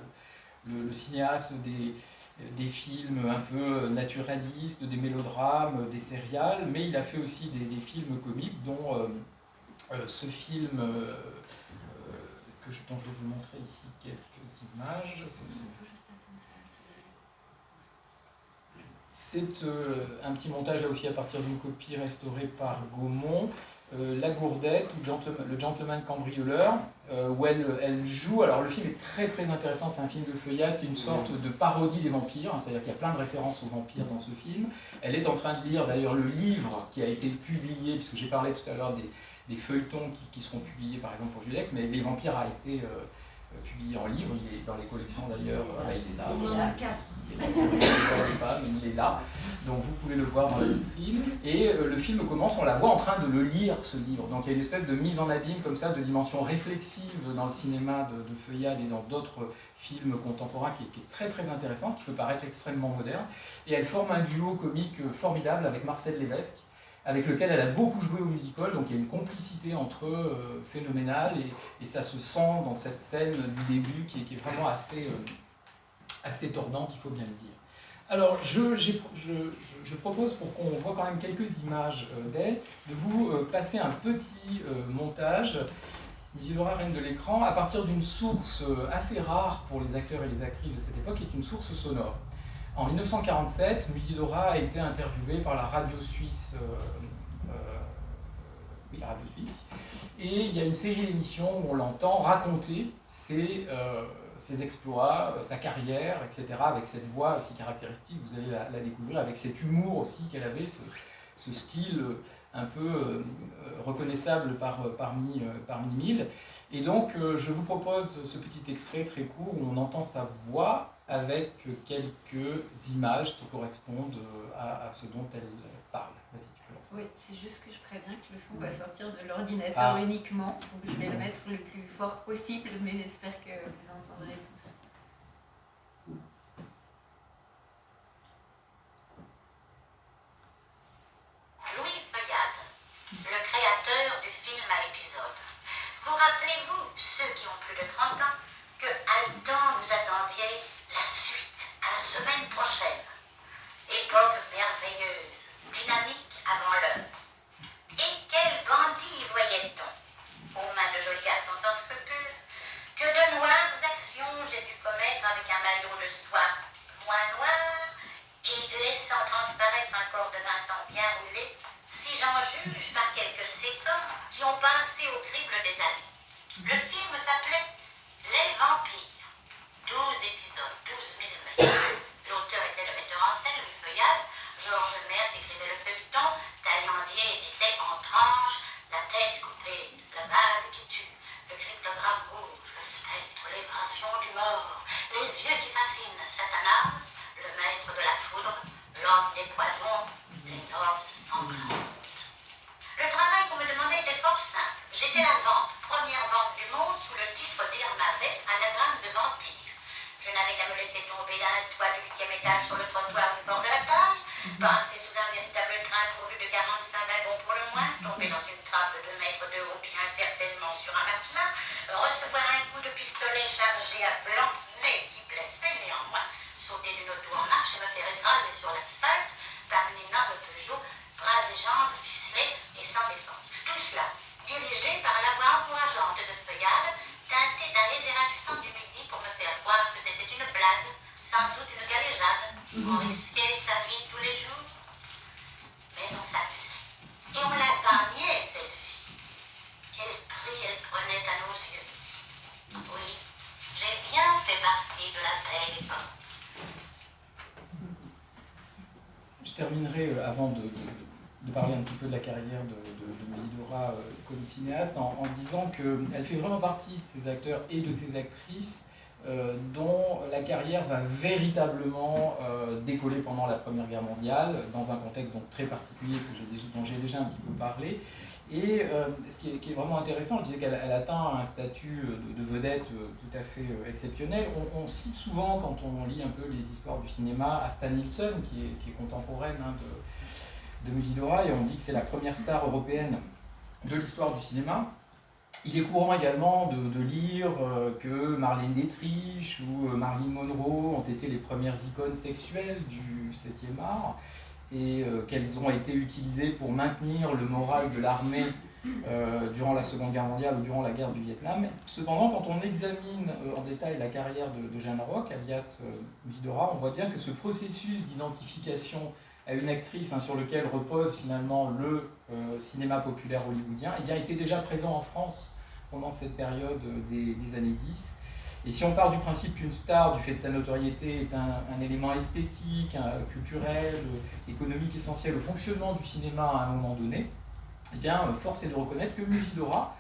le cinéaste des films un peu naturalistes, des mélodrames, des sérials, mais il a fait aussi des films comiques, dont ce film dont je vais vous montrer ici quelques images. C'est un petit montage là aussi à partir d'une copie restaurée par Gaumont. La Gourdette, ou le Gentleman Cambrioleur, où elle joue. Alors le film est très très intéressant, c'est un film de Feuillade qui est une sorte de parodie des vampires, c'est-à-dire qu'il y a plein de références aux vampires dans ce film. Elle est en train de lire d'ailleurs le livre qui a été publié, puisque j'ai parlé tout à l'heure des feuilletons qui seront publiés par exemple pour Julex, mais Les Vampires a été publié en livre, il est dans les collections d'ailleurs, il est là. Il y en a 4. Pas, mais il est là, donc vous pouvez le voir dans la vitrine. Et le film commence, on la voit en train de le lire, ce livre. Donc il y a une espèce de mise en abîme comme ça, de dimension réflexive dans le cinéma de Feuillade et dans d'autres films contemporains qui est très très intéressant, qui peut paraître extrêmement moderne. Et elle forme un duo comique formidable avec Marcel Lévesque, avec lequel elle a beaucoup joué au musical, donc il y a une complicité entre eux phénoménale, et ça se sent dans cette scène du début qui est vraiment assez tordante, il faut bien le dire. Alors, je propose, pour qu'on voit quand même quelques images d'elle, de vous passer un petit montage, Musidora, reine de l'écran, à partir d'une source assez rare pour les acteurs et les actrices de cette époque, qui est une source sonore. En 1947, Musidora a été interviewée par la radio suisse, la radio suisse, et il y a une série d'émissions où on l'entend raconter ses exploits, sa carrière, etc., avec cette voix aussi caractéristique, vous allez la découvrir, avec cet humour aussi qu'elle avait, ce style un peu reconnaissable parmi mille. Et donc, je vous propose ce petit extrait très court où on entend sa voix avec quelques images qui correspondent à ce dont elle parle. Vas-y, tu peux lancer. Oui, c'est juste que je préviens que le son va sortir de l'ordinateur uniquement, donc je vais le mettre le plus fort possible, mais j'espère que vous entendrez tous. Louis Feuillade, le créateur du film à épisodes. Vous rappelez-vous, ceux qui ont plus de 30 ans, que haletant vous attendiez la suite à la semaine prochaine. Époque merveilleuse, dynamique avant l'heure. Et quel bandit voyait-on? Aux mains de jolis garçons sans scrupules, que de noires actions j'ai dû commettre avec un maillot de soie moins noir, et laissant transparaître un corps de 20 ans bien roulé, si j'en juge par quelques séquences qui ont passé au crible des années. Le film s'appelait Les Vampires. 12 épisodes, 12 mm. L'auteur était le metteur en scène, Louis Feuillade. Georges Merz écrivait le feuilleton. Taillandier éditait en tranches, la tête coupée, la bague qui tue. Le avait anagramme de vampire. Je n'avais qu'à me laisser tomber d'un toit du 8e étage sur le trottoir du bord de la plage, passer sous un véritable train pourvu de 45 wagons pour le moins, tomber dans une trappe de 2 mètres de haut, bien certainement sur un matelas, recevoir un coup de pistolet chargé à blanc, mais qui blessait néanmoins, sauter d'une auto en marche et me faire écraser sur l'asphalte par une énorme Peugeot, bras et jambes ficelés et sans défense. Tout cela dirigé par la voix encourageante de Feuillade, teintée d'un léger accent du midi pour me faire croire que c'était une blague, sans doute une galéjade. On risquait sa vie tous les jours, mais on s'amusait. Et on la gagnait, cette vie. Quel prix elle prenait à nos yeux. Oui, j'ai bien fait partie de la belle époque. Je terminerai, avant de parler un petit peu de la carrière de Musidora comme cinéaste, en disant qu'elle fait vraiment partie de ces acteurs et de ces actrices dont la carrière va véritablement décoller pendant la Première Guerre mondiale, dans un contexte donc très particulier dont j'ai déjà un petit peu parlé. Et ce qui est vraiment intéressant, je disais qu'elle atteint un statut de vedette tout à fait exceptionnel. On cite souvent, quand on lit un peu les histoires du cinéma, Asta Nielsen, qui est contemporaine de Musidora, et on dit que c'est la première star européenne de l'histoire du cinéma. Il est courant également de lire que Marlène Dietrich ou Marilyn Monroe ont été les premières icônes sexuelles du 7e art, et qu'elles ont été utilisées pour maintenir le moral de l'armée durant la Seconde Guerre mondiale ou durant la guerre du Vietnam. Cependant, quand on examine en détail la carrière de Jeanne Roch, alias Musidora, on voit bien que ce processus d'identification à une actrice sur lequel repose finalement le cinéma populaire hollywoodien, eh bien, était déjà présent en France pendant cette période des années 10. Et si on part du principe qu'une star, du fait de sa notoriété, est un élément esthétique, culturel, économique essentiel au fonctionnement du cinéma à un moment donné, eh bien, force est de reconnaître que Musidora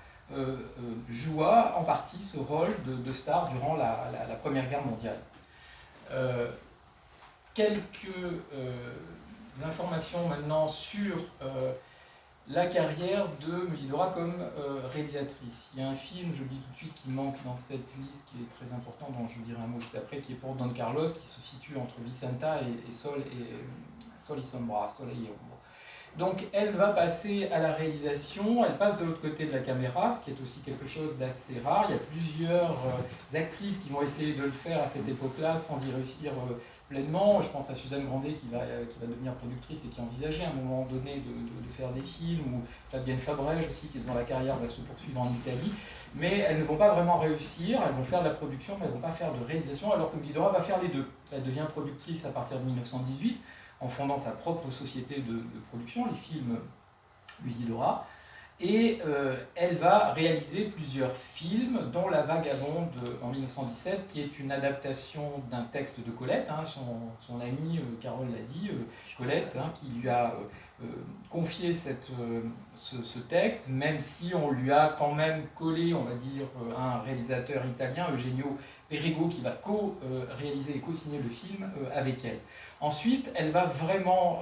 joua en partie ce rôle de star durant la Première Guerre mondiale. Quelques informations maintenant sur la carrière de Musidora comme réalisatrice. Il y a un film, je le dis tout de suite, qui manque dans cette liste, qui est très important, dont je dirai un mot juste après, qui est pour Don Carlos, qui se situe entre Vicenta et Sol y Sombra, Soleil et Ombre. Donc elle va passer à la réalisation, elle passe de l'autre côté de la caméra, ce qui est aussi quelque chose d'assez rare. Il y a plusieurs actrices qui vont essayer de le faire à cette époque-là sans y réussir pleinement. Je pense à Suzanne Grandet qui va devenir productrice et qui envisageait à un moment donné de faire des films, ou Fabienne Fabrège aussi qui dans la carrière va se poursuivre en Italie. Mais elles ne vont pas vraiment réussir, elles vont faire de la production mais elles ne vont pas faire de réalisation, alors que Musidora va faire les deux. Elle devient productrice à partir de 1918 en fondant sa propre société de production, les films Musidora. Et elle va réaliser plusieurs films, dont La Vagabonde en 1917, qui est une adaptation d'un texte de Colette, son amie, Carole l'a dit, Colette, qui lui a confié ce texte, même si on lui a quand même collé, on va dire, un réalisateur italien, Eugenio Perego, qui va co-réaliser et co-signer le film avec elle. Ensuite, elle va vraiment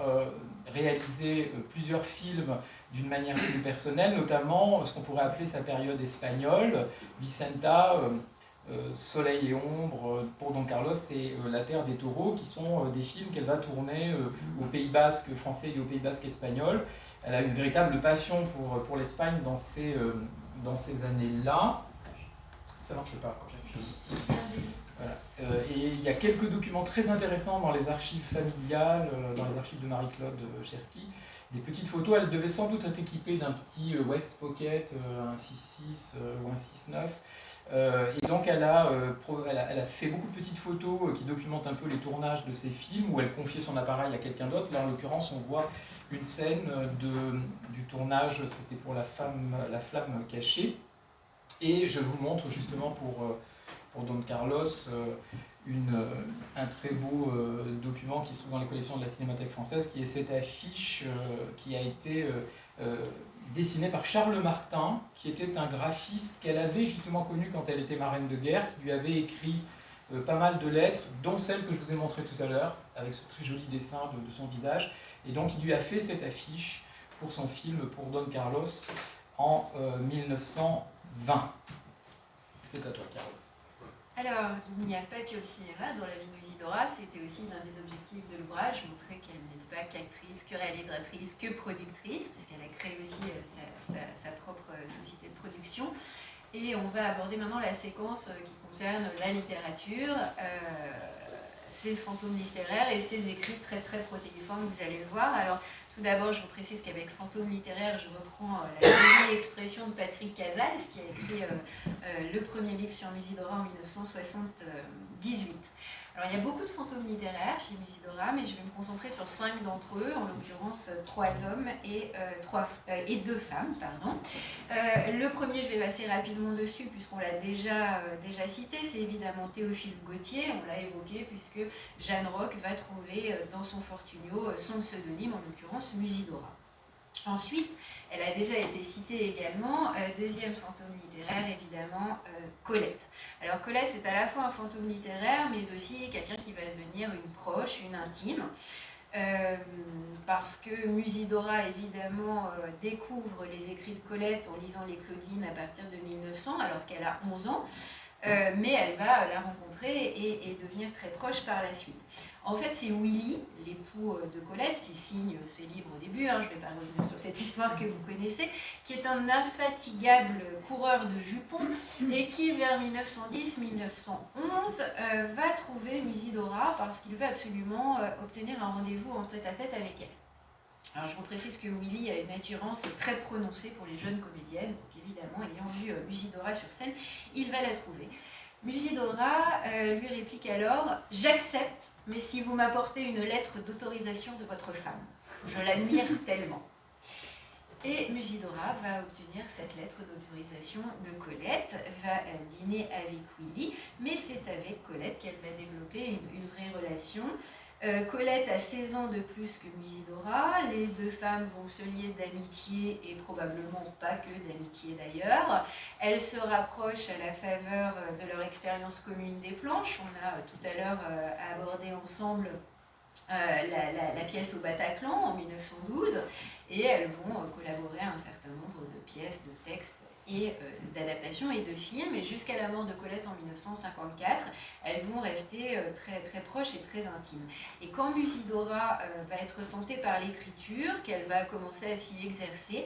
réaliser plusieurs films d'une manière plus personnelle, notamment ce qu'on pourrait appeler sa période espagnole, Vicenta, Soleil et Ombre pour Don Carlos et La Terre des Taureaux, qui sont des films qu'elle va tourner au Pays Basque français et au Pays Basque espagnol. Elle a une véritable passion pour l'Espagne dans ces années-là. Ça marche pas quand j'appuie. Voilà. Et il y a quelques documents très intéressants dans les archives familiales, dans les archives de Marie-Claude Cherki. Des petites photos, elle devait sans doute être équipée d'un petit West Pocket, un 6.6 ou un 6.9. Et donc elle a fait beaucoup de petites photos qui documentent un peu les tournages de ses films, où elle confiait son appareil à quelqu'un d'autre. Là en l'occurrence on voit une scène du tournage, c'était pour La Flamme cachée. Et je vous montre justement pour Don Carlos un très beau document qui se trouve dans les collections de la Cinémathèque française, qui est cette affiche qui a été dessinée par Charles Martin, qui était un graphiste qu'elle avait justement connu quand elle était marraine de guerre, qui lui avait écrit pas mal de lettres, dont celle que je vous ai montrée tout à l'heure, avec ce très joli dessin de son visage. Et donc il lui a fait cette affiche pour son film, pour Don Carlos, en 1920. C'est à toi, Carole. Alors, il n'y a pas que le cinéma dans la vie de Musidora, c'était aussi l'un des objectifs de l'ouvrage, montrer qu'elle n'était pas qu'actrice, que réalisatrice, que productrice, puisqu'elle a créé aussi sa propre société de production. Et on va aborder maintenant la séquence qui concerne la littérature, ses fantômes littéraires et ses écrits très très protéiformes, vous allez le voir. Alors, tout d'abord, je vous précise qu'avec fantôme littéraire, je reprends la jolie expression de Patrick Casals, qui a écrit le premier livre sur Musidora en 1978. Alors, il y a beaucoup de fantômes littéraires chez Musidora, mais je vais me concentrer sur 5 d'entre eux, en l'occurrence 3 hommes et 2 femmes. Pardon. Le premier, je vais passer rapidement dessus, puisqu'on l'a déjà cité, c'est évidemment Théophile Gautier, on l'a évoqué, puisque Jeanne Roch va trouver dans son Fortunio son pseudonyme, en l'occurrence Musidora. Ensuite, elle a déjà été citée également, deuxième fantôme littéraire, évidemment, Colette. Alors Colette, c'est à la fois un fantôme littéraire, mais aussi quelqu'un qui va devenir une proche, une intime, parce que Musidora, évidemment, découvre les écrits de Colette en lisant les Claudines à partir de 1900, alors qu'elle a 11 ans, mais elle va la rencontrer et devenir très proche par la suite. En fait, c'est Willy, l'époux de Colette, qui signe ses livres au début, je ne vais pas revenir sur cette histoire que vous connaissez, qui est un infatigable coureur de jupons et qui, vers 1910-1911, va trouver Musidora parce qu'il veut absolument obtenir un rendez-vous en tête-à-tête avec elle. Alors, je vous précise que Willy a une attirance très prononcée pour les jeunes comédiennes, donc évidemment, ayant vu Musidora sur scène, il va la trouver. Musidora lui réplique alors « J'accepte, mais si vous m'apportez une lettre d'autorisation de votre femme. Je l'admire tellement. » Et Musidora va obtenir cette lettre d'autorisation de Colette, va dîner avec Willy, mais c'est avec Colette qu'elle va développer une vraie relation. Colette a 16 ans de plus que Musidora, les 2 femmes vont se lier d'amitié et probablement pas que d'amitié d'ailleurs. Elles se rapprochent à la faveur de leur expérience commune des planches. On a tout à l'heure abordé ensemble la pièce au Bataclan en 1912 et elles vont collaborer à un certain nombre de pièces, de textes et d'adaptations et de films, et jusqu'à la mort de Colette en 1954, elles vont rester très, très proches et très intimes. Et quand Musidora va être tentée par l'écriture, qu'elle va commencer à s'y exercer,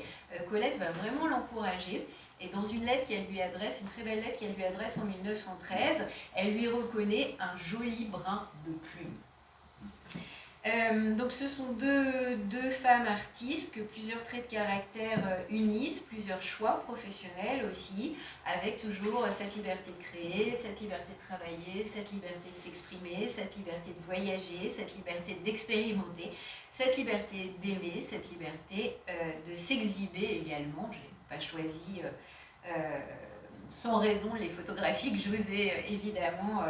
Colette va vraiment l'encourager, et dans une lettre qu'elle lui adresse, une très belle lettre qu'elle lui adresse en 1913, elle lui reconnaît un joli brin de plume. Donc ce sont deux femmes artistes que plusieurs traits de caractère unissent, plusieurs choix professionnels aussi, avec toujours cette liberté de créer, cette liberté de travailler, cette liberté de s'exprimer, cette liberté de voyager, cette liberté d'expérimenter, cette liberté d'aimer, cette liberté de s'exhiber également. Je n'ai pas choisi sans raison les photographies que je vous ai évidemment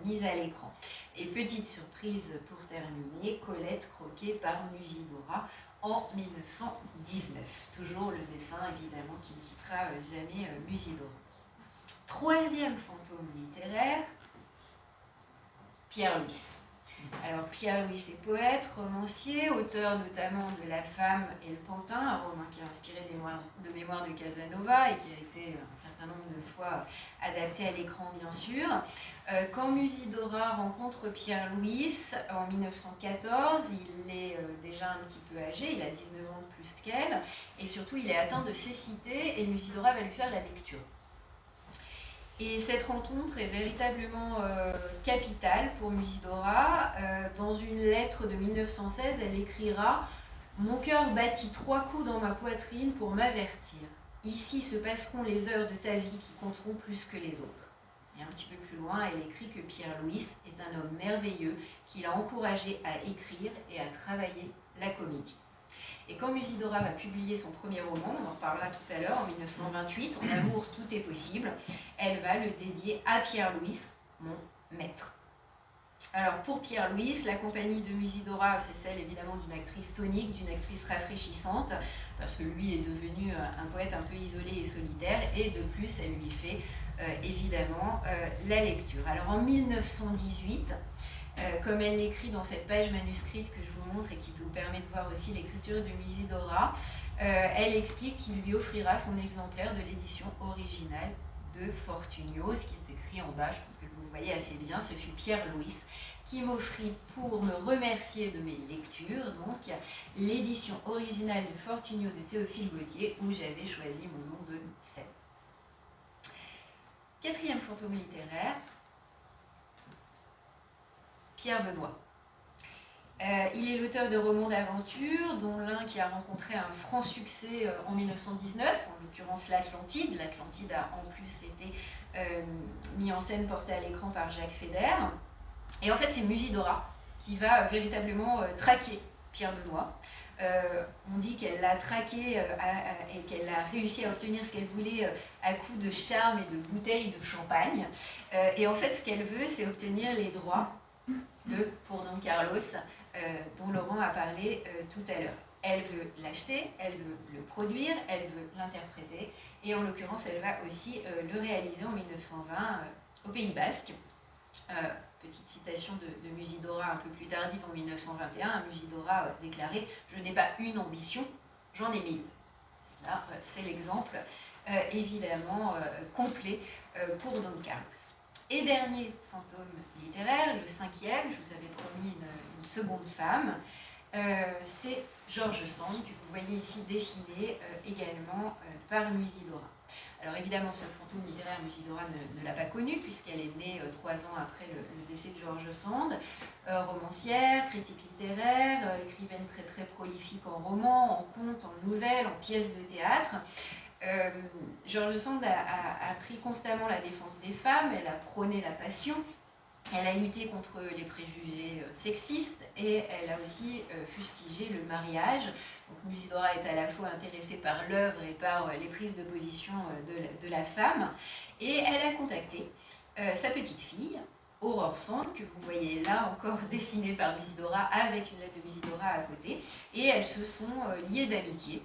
mises à l'écran. Et petite surprise pour terminer, Colette croquée par Musidora en 1919. Toujours le dessin évidemment qui ne quittera jamais Musidora. Troisième fantôme littéraire, Pierre Louis. Alors Pierre Louis est poète, romancier, auteur notamment de La Femme et le Pantin, un roman qui a inspiré de Mémoires de Casanova et qui a été un certain nombre de fois adapté à l'écran bien sûr. Quand Musidora rencontre Pierre Louis en 1914, il est déjà un petit peu âgé, il a 19 ans de plus qu'elle, et surtout il est atteint de cécité et Musidora va lui faire la lecture. Et cette rencontre est véritablement capitale pour Musidora. Dans une lettre de 1916, elle écrira « Mon cœur battit 3 coups dans ma poitrine pour m'avertir. Ici se passeront les heures de ta vie qui compteront plus que les autres. » Et un petit peu plus loin, elle écrit que Pierre Louis est un homme merveilleux qui l'a encouragé à écrire et à travailler la comédie. Et quand Musidora va publier son premier roman, on en reparlera tout à l'heure, en 1928, En amour, tout est possible, elle va le dédier à Pierre Louis, mon maître. Alors pour Pierre Louis, la compagnie de Musidora, c'est celle évidemment d'une actrice tonique, d'une actrice rafraîchissante, parce que lui est devenu un poète un peu isolé et solitaire, et de plus elle lui fait évidemment la lecture. Alors en 1918, comme elle l'écrit dans cette page manuscrite que je vous montre et qui vous permet de voir aussi l'écriture de Musidora, elle explique qu'il lui offrira son exemplaire de l'édition originale de Fortunio. Ce qui est écrit en bas, je pense que vous le voyez assez bien, ce fut Pierre Louis qui m'offrit, pour me remercier de mes lectures, donc l'édition originale de Fortunio de Théophile Gautier, où j'avais choisi mon nom de scène. Quatrième fantôme littéraire, Pierre Benoît. Il est l'auteur de romans d'aventure, dont l'un qui a rencontré un franc succès en 1919, en l'occurrence l'Atlantide. L'Atlantide a en plus été mis en scène, porté à l'écran par Jacques Feder. Et en fait, c'est Musidora qui va véritablement traquer Pierre Benoît. On dit qu'elle l'a traqué et qu'elle a réussi à obtenir ce qu'elle voulait à coup de charme et de bouteilles de champagne. Et en fait, ce qu'elle veut, c'est obtenir les droits pour Don Carlos, dont Laurent a parlé tout à l'heure. Elle veut l'acheter, elle veut le produire, elle veut l'interpréter, et en l'occurrence, elle va aussi le réaliser en 1920 au Pays Basque. Petite citation de Musidora un peu plus tardive en 1921, Musidora déclarait « Je n'ai pas une ambition, j'en ai 1000 ». Là, c'est l'exemple évidemment complet pour Don Carlos. Et dernier fantôme littéraire, le cinquième, je vous avais promis une seconde femme, c'est George Sand, que vous voyez ici dessiné également par Musidora. Alors évidemment, ce fantôme littéraire, Musidora ne l'a pas connu, puisqu'elle est née 3 ans après le décès de George Sand. Romancière, critique littéraire, écrivaine très très prolifique en romans, en contes, en nouvelles, en pièces de théâtre. George Sand a pris constamment la défense des femmes, elle a prôné la passion, elle a lutté contre les préjugés sexistes et elle a aussi fustigé le mariage. Donc Musidora est à la fois intéressée par l'œuvre et par les prises de position de la femme. Et elle a contacté sa petite fille, Aurore Sand, que vous voyez là encore dessinée par Musidora avec une lettre de Musidora à côté. Et elles se sont liées d'amitié.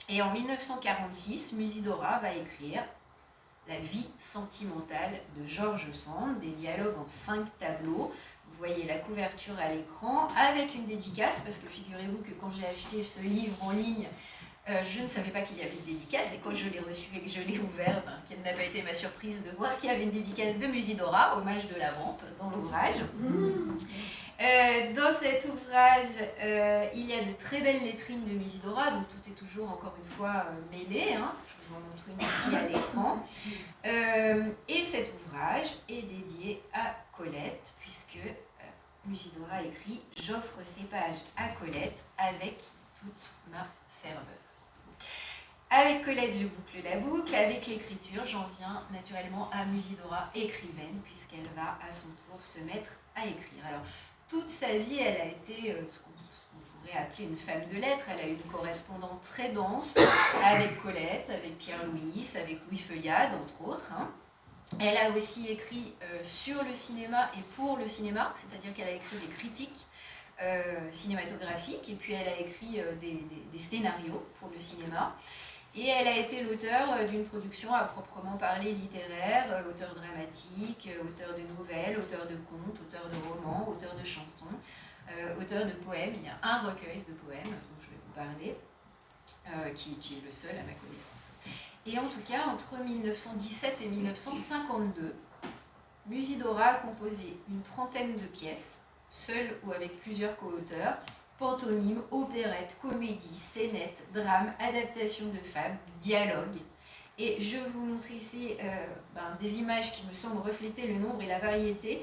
Et en 1946, Musidora va écrire La vie sentimentale de George Sand, des dialogues en 5 tableaux. Vous voyez la couverture à l'écran avec une dédicace, parce que figurez-vous que quand j'ai acheté ce livre en ligne, je ne savais pas qu'il y avait une dédicace, et quand je l'ai reçu et que je l'ai ouvert, quelle n'a pas été ma surprise de voir qu'il y avait une dédicace de Musidora, hommage de la rampe, dans l'ouvrage. Dans cet ouvrage, il y a de très belles lettrines de Musidora, donc tout est toujours, encore une fois, mêlé. Hein. Je vous en montre une ici à l'écran. Et cet ouvrage est dédié à Colette, puisque Musidora écrit « J'offre ces pages à Colette avec toute ma ferveur ». Avec Colette, je boucle la boucle. Avec l'écriture, j'en viens naturellement à Musidora écrivaine, puisqu'elle va à son tour se mettre à écrire. Alors, toute sa vie, elle a été ce qu'on pourrait appeler une femme de lettres. Elle a eu une correspondance très dense avec Colette, avec Pierre Louis, avec Louis Feuillade, entre autres. Hein. Elle a aussi écrit sur le cinéma et pour le cinéma, c'est-à-dire qu'elle a écrit des critiques cinématographiques, et puis elle a écrit des scénarios pour le cinéma. Et elle a été l'auteur d'une production à proprement parler littéraire, auteur dramatique, auteur de nouvelles, auteur de contes, auteur de romans, auteur de chansons, auteur de poèmes. Il y a un recueil de poèmes dont je vais vous parler, qui est le seul à ma connaissance. Et en tout cas, entre 1917 et 1952, Musidora a composé une trentaine de pièces, seule ou avec plusieurs co-auteurs, pantomime, opérette, comédie, scénette, drame, adaptation de fables, dialogue. Et je vous montre ici des images qui me semblent refléter le nombre et la variété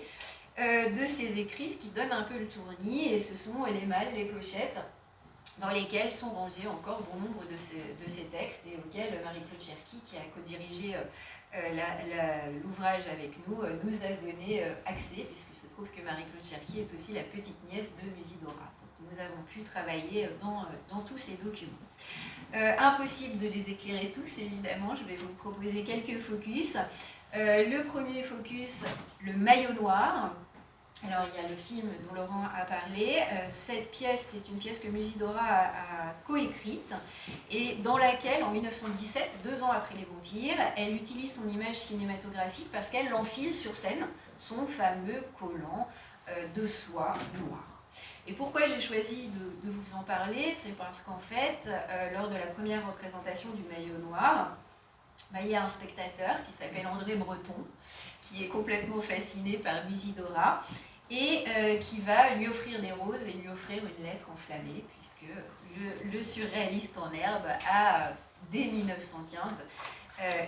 de ces écrits qui donnent un peu le tournis, et ce sont les malles, les pochettes, dans lesquelles sont rangés encore bon nombre de ces textes, et auxquels Marie-Claude Cherki, qui a co-dirigé l'ouvrage avec nous, nous a donné accès, puisqu'il se trouve que Marie-Claude Cherki est aussi la petite nièce de Musidora. Donc nous avons pu travailler dans tous ces documents. Impossible de les éclairer tous, évidemment, je vais vous proposer quelques focus. Le premier focus, le maillot noir. Alors, il y a le film dont Laurent a parlé. Cette pièce, c'est une pièce que Musidora a coécrite et dans laquelle, en 1917, 2 ans après Les Vampires, elle utilise son image cinématographique parce qu'elle enfile sur scène son fameux collant de soie noire. Et pourquoi j'ai choisi de vous en parler? C'est parce qu'en fait, lors de la première représentation du maillot noir, il y a un spectateur qui s'appelle André Breton, qui est complètement fasciné par Musidora, et qui va lui offrir des roses et lui offrir une lettre enflammée, puisque le surréaliste en herbe a, dès 1915,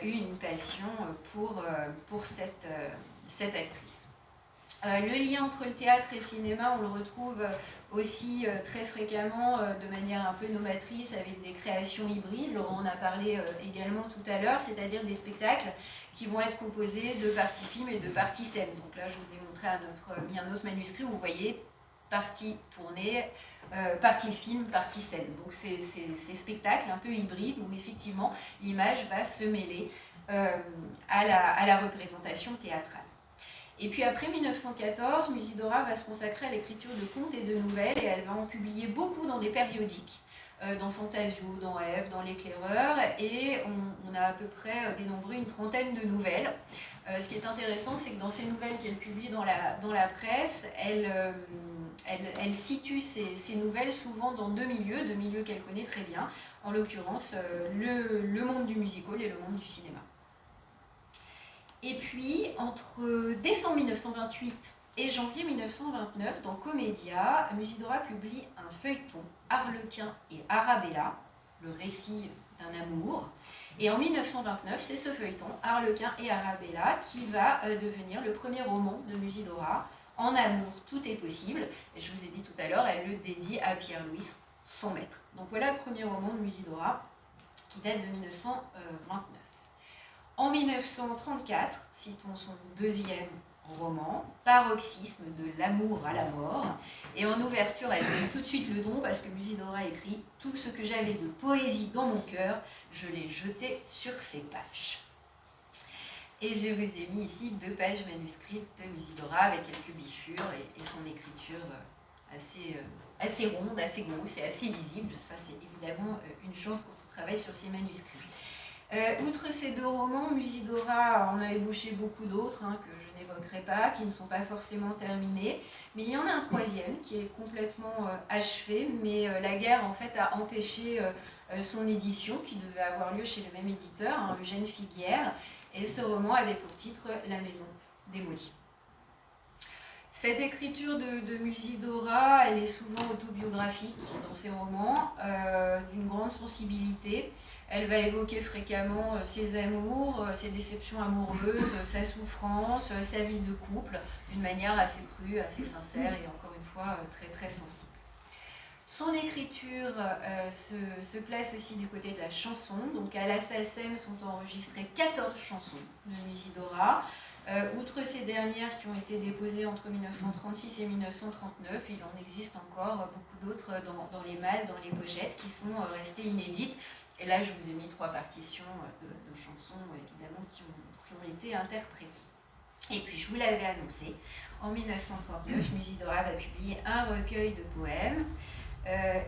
eu une passion pour cette actrice. Le lien entre le théâtre et le cinéma, on le retrouve aussi très fréquemment de manière un peu novatrice avec des créations hybrides. Laurent en a parlé également tout à l'heure, c'est-à-dire des spectacles qui vont être composés de parties films et de parties scènes. Donc là, je vous ai montré mis un autre manuscrit où vous voyez partie tournée, partie film, partie scène. Donc c'est ces spectacles un peu hybrides où effectivement l'image va se mêler à la représentation théâtrale. Et puis après 1914, Musidora va se consacrer à l'écriture de contes et de nouvelles et elle va en publier beaucoup dans des périodiques, dans Fantasio, dans Ève, dans L'Éclaireur, et on a à peu près dénombré une trentaine de nouvelles. Ce qui est intéressant, c'est que dans ces nouvelles qu'elle publie dans la presse, elle situe ces nouvelles souvent dans deux milieux qu'elle connaît très bien, en l'occurrence le monde du musical et le monde du cinéma. Et puis, entre décembre 1928 et janvier 1929, dans Commedia, Musidora publie un feuilleton, Arlequin et Arabella, le récit d'un amour. Et en 1929, c'est ce feuilleton, Arlequin et Arabella, qui va devenir le premier roman de Musidora. En amour, tout est possible. Et je vous ai dit tout à l'heure, elle le dédie à Pierre-Louis, son maître. Donc voilà le premier roman de Musidora, qui date de 1929. En 1934, citons son deuxième roman, Paroxysme de l'amour à la mort. Et en ouverture, elle donne tout de suite le don parce que Musidora écrit « Tout ce que j'avais de poésie dans mon cœur, je l'ai jeté sur ces pages ». Et je vous ai mis ici 2 pages manuscrites de Musidora avec quelques bifures et son écriture assez ronde, assez grosse et assez lisible. Ça, c'est évidemment une chance quand on travaille sur ces manuscrits. Outre ces 2 romans, Musidora en a ébauché beaucoup d'autres que je n'évoquerai pas, qui ne sont pas forcément terminés. Mais il y en a un 3e qui est complètement achevé, mais la guerre en fait a empêché son édition, qui devait avoir lieu chez le même éditeur, Eugène Figuière, et ce roman avait pour titre La maison démolie. Cette écriture de Musidora, elle est souvent autobiographique dans ses romans, d'une grande sensibilité. Elle va évoquer fréquemment ses amours, ses déceptions amoureuses, sa souffrance, sa vie de couple, d'une manière assez crue, assez sincère et encore une fois très très sensible. Son écriture se place aussi du côté de la chanson. Donc à la SACEM sont enregistrées 14 chansons de Musidora. Outre ces dernières qui ont été déposées entre 1936 et 1939, il en existe encore beaucoup d'autres dans les malles, dans les pochettes, qui sont restées inédites. Et là, je vous ai mis 3 partitions de chansons, évidemment, qui ont été interprétées. Et puis, je vous l'avais annoncé, en 1939, Musidora va publier un recueil de poèmes.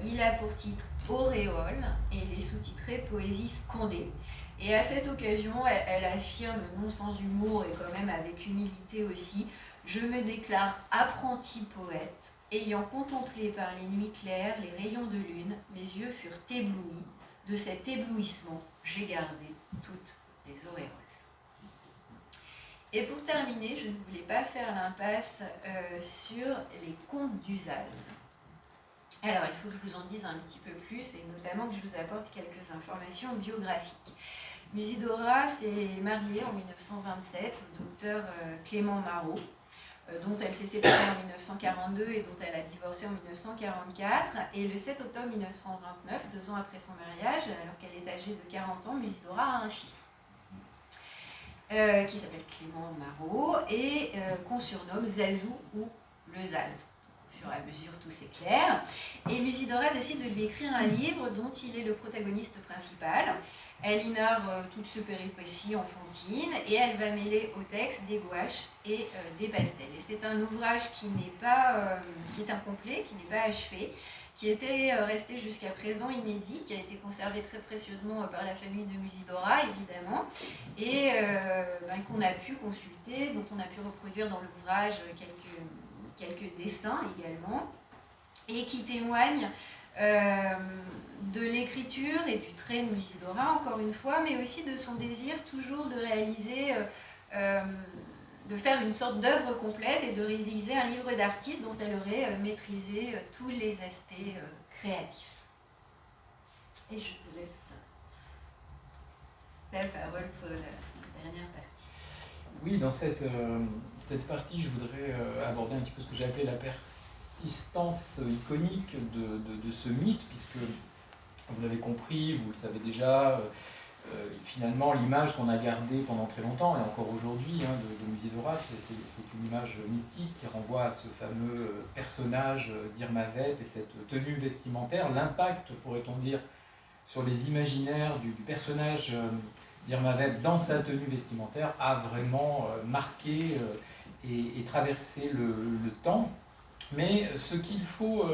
Il a pour titre Auréole et il est sous-titré Poésie scandée. Et à cette occasion, elle affirme, non sans humour et quand même avec humilité aussi, « Je me déclare apprenti poète, ayant contemplé par les nuits claires les rayons de lune, mes yeux furent éblouis. De cet éblouissement, j'ai gardé toutes les auréoles. » Et pour terminer, je ne voulais pas faire l'impasse sur les contes d'Uzaz. Alors, il faut que je vous en dise un petit peu plus et notamment que je vous apporte quelques informations biographiques. Musidora s'est mariée en 1927 au docteur Clément Marot, dont elle s'est séparée en 1942 et dont elle a divorcé en 1944. Et le 7 octobre 1929, 2 ans après son mariage, alors qu'elle est âgée de 40 ans, Musidora a un fils qui s'appelle Clément Marot et qu'on surnomme Zazou ou le Zaz. Au fur et à mesure, tout s'éclaire. Et Musidora décide de lui écrire un livre dont il est le protagoniste principal. Elle y narre toute ce péripétie enfantine et elle va mêler au texte des gouaches et des pastels. Et c'est un ouvrage qui est incomplet, qui n'est pas achevé, qui était resté jusqu'à présent inédit, qui a été conservé très précieusement par la famille de Musidora, évidemment, et qu'on a pu consulter, dont on a pu reproduire dans l'ouvrage quelques dessins également, et qui témoignent de l'écriture et du trait de Musidora, encore une fois, mais aussi de son désir toujours de réaliser, de faire une sorte d'œuvre complète et de réaliser un livre d'artiste dont elle aurait maîtrisé tous les aspects créatifs. Et je te laisse la parole pour la dernière partie. Oui, dans cette partie, je voudrais aborder un petit peu ce que j'ai appelé la persistance iconique de ce mythe, puisque, vous l'avez compris, vous le savez déjà, finalement, l'image qu'on a gardée pendant très longtemps, et encore aujourd'hui, de Musidora, c'est une image mythique qui renvoie à ce fameux personnage d'Irmavep et cette tenue vestimentaire. L'impact, pourrait-on dire, sur les imaginaires du personnage d'Irmavep dans sa tenue vestimentaire a vraiment marqué et traversé le temps. Mais ce qu'il faut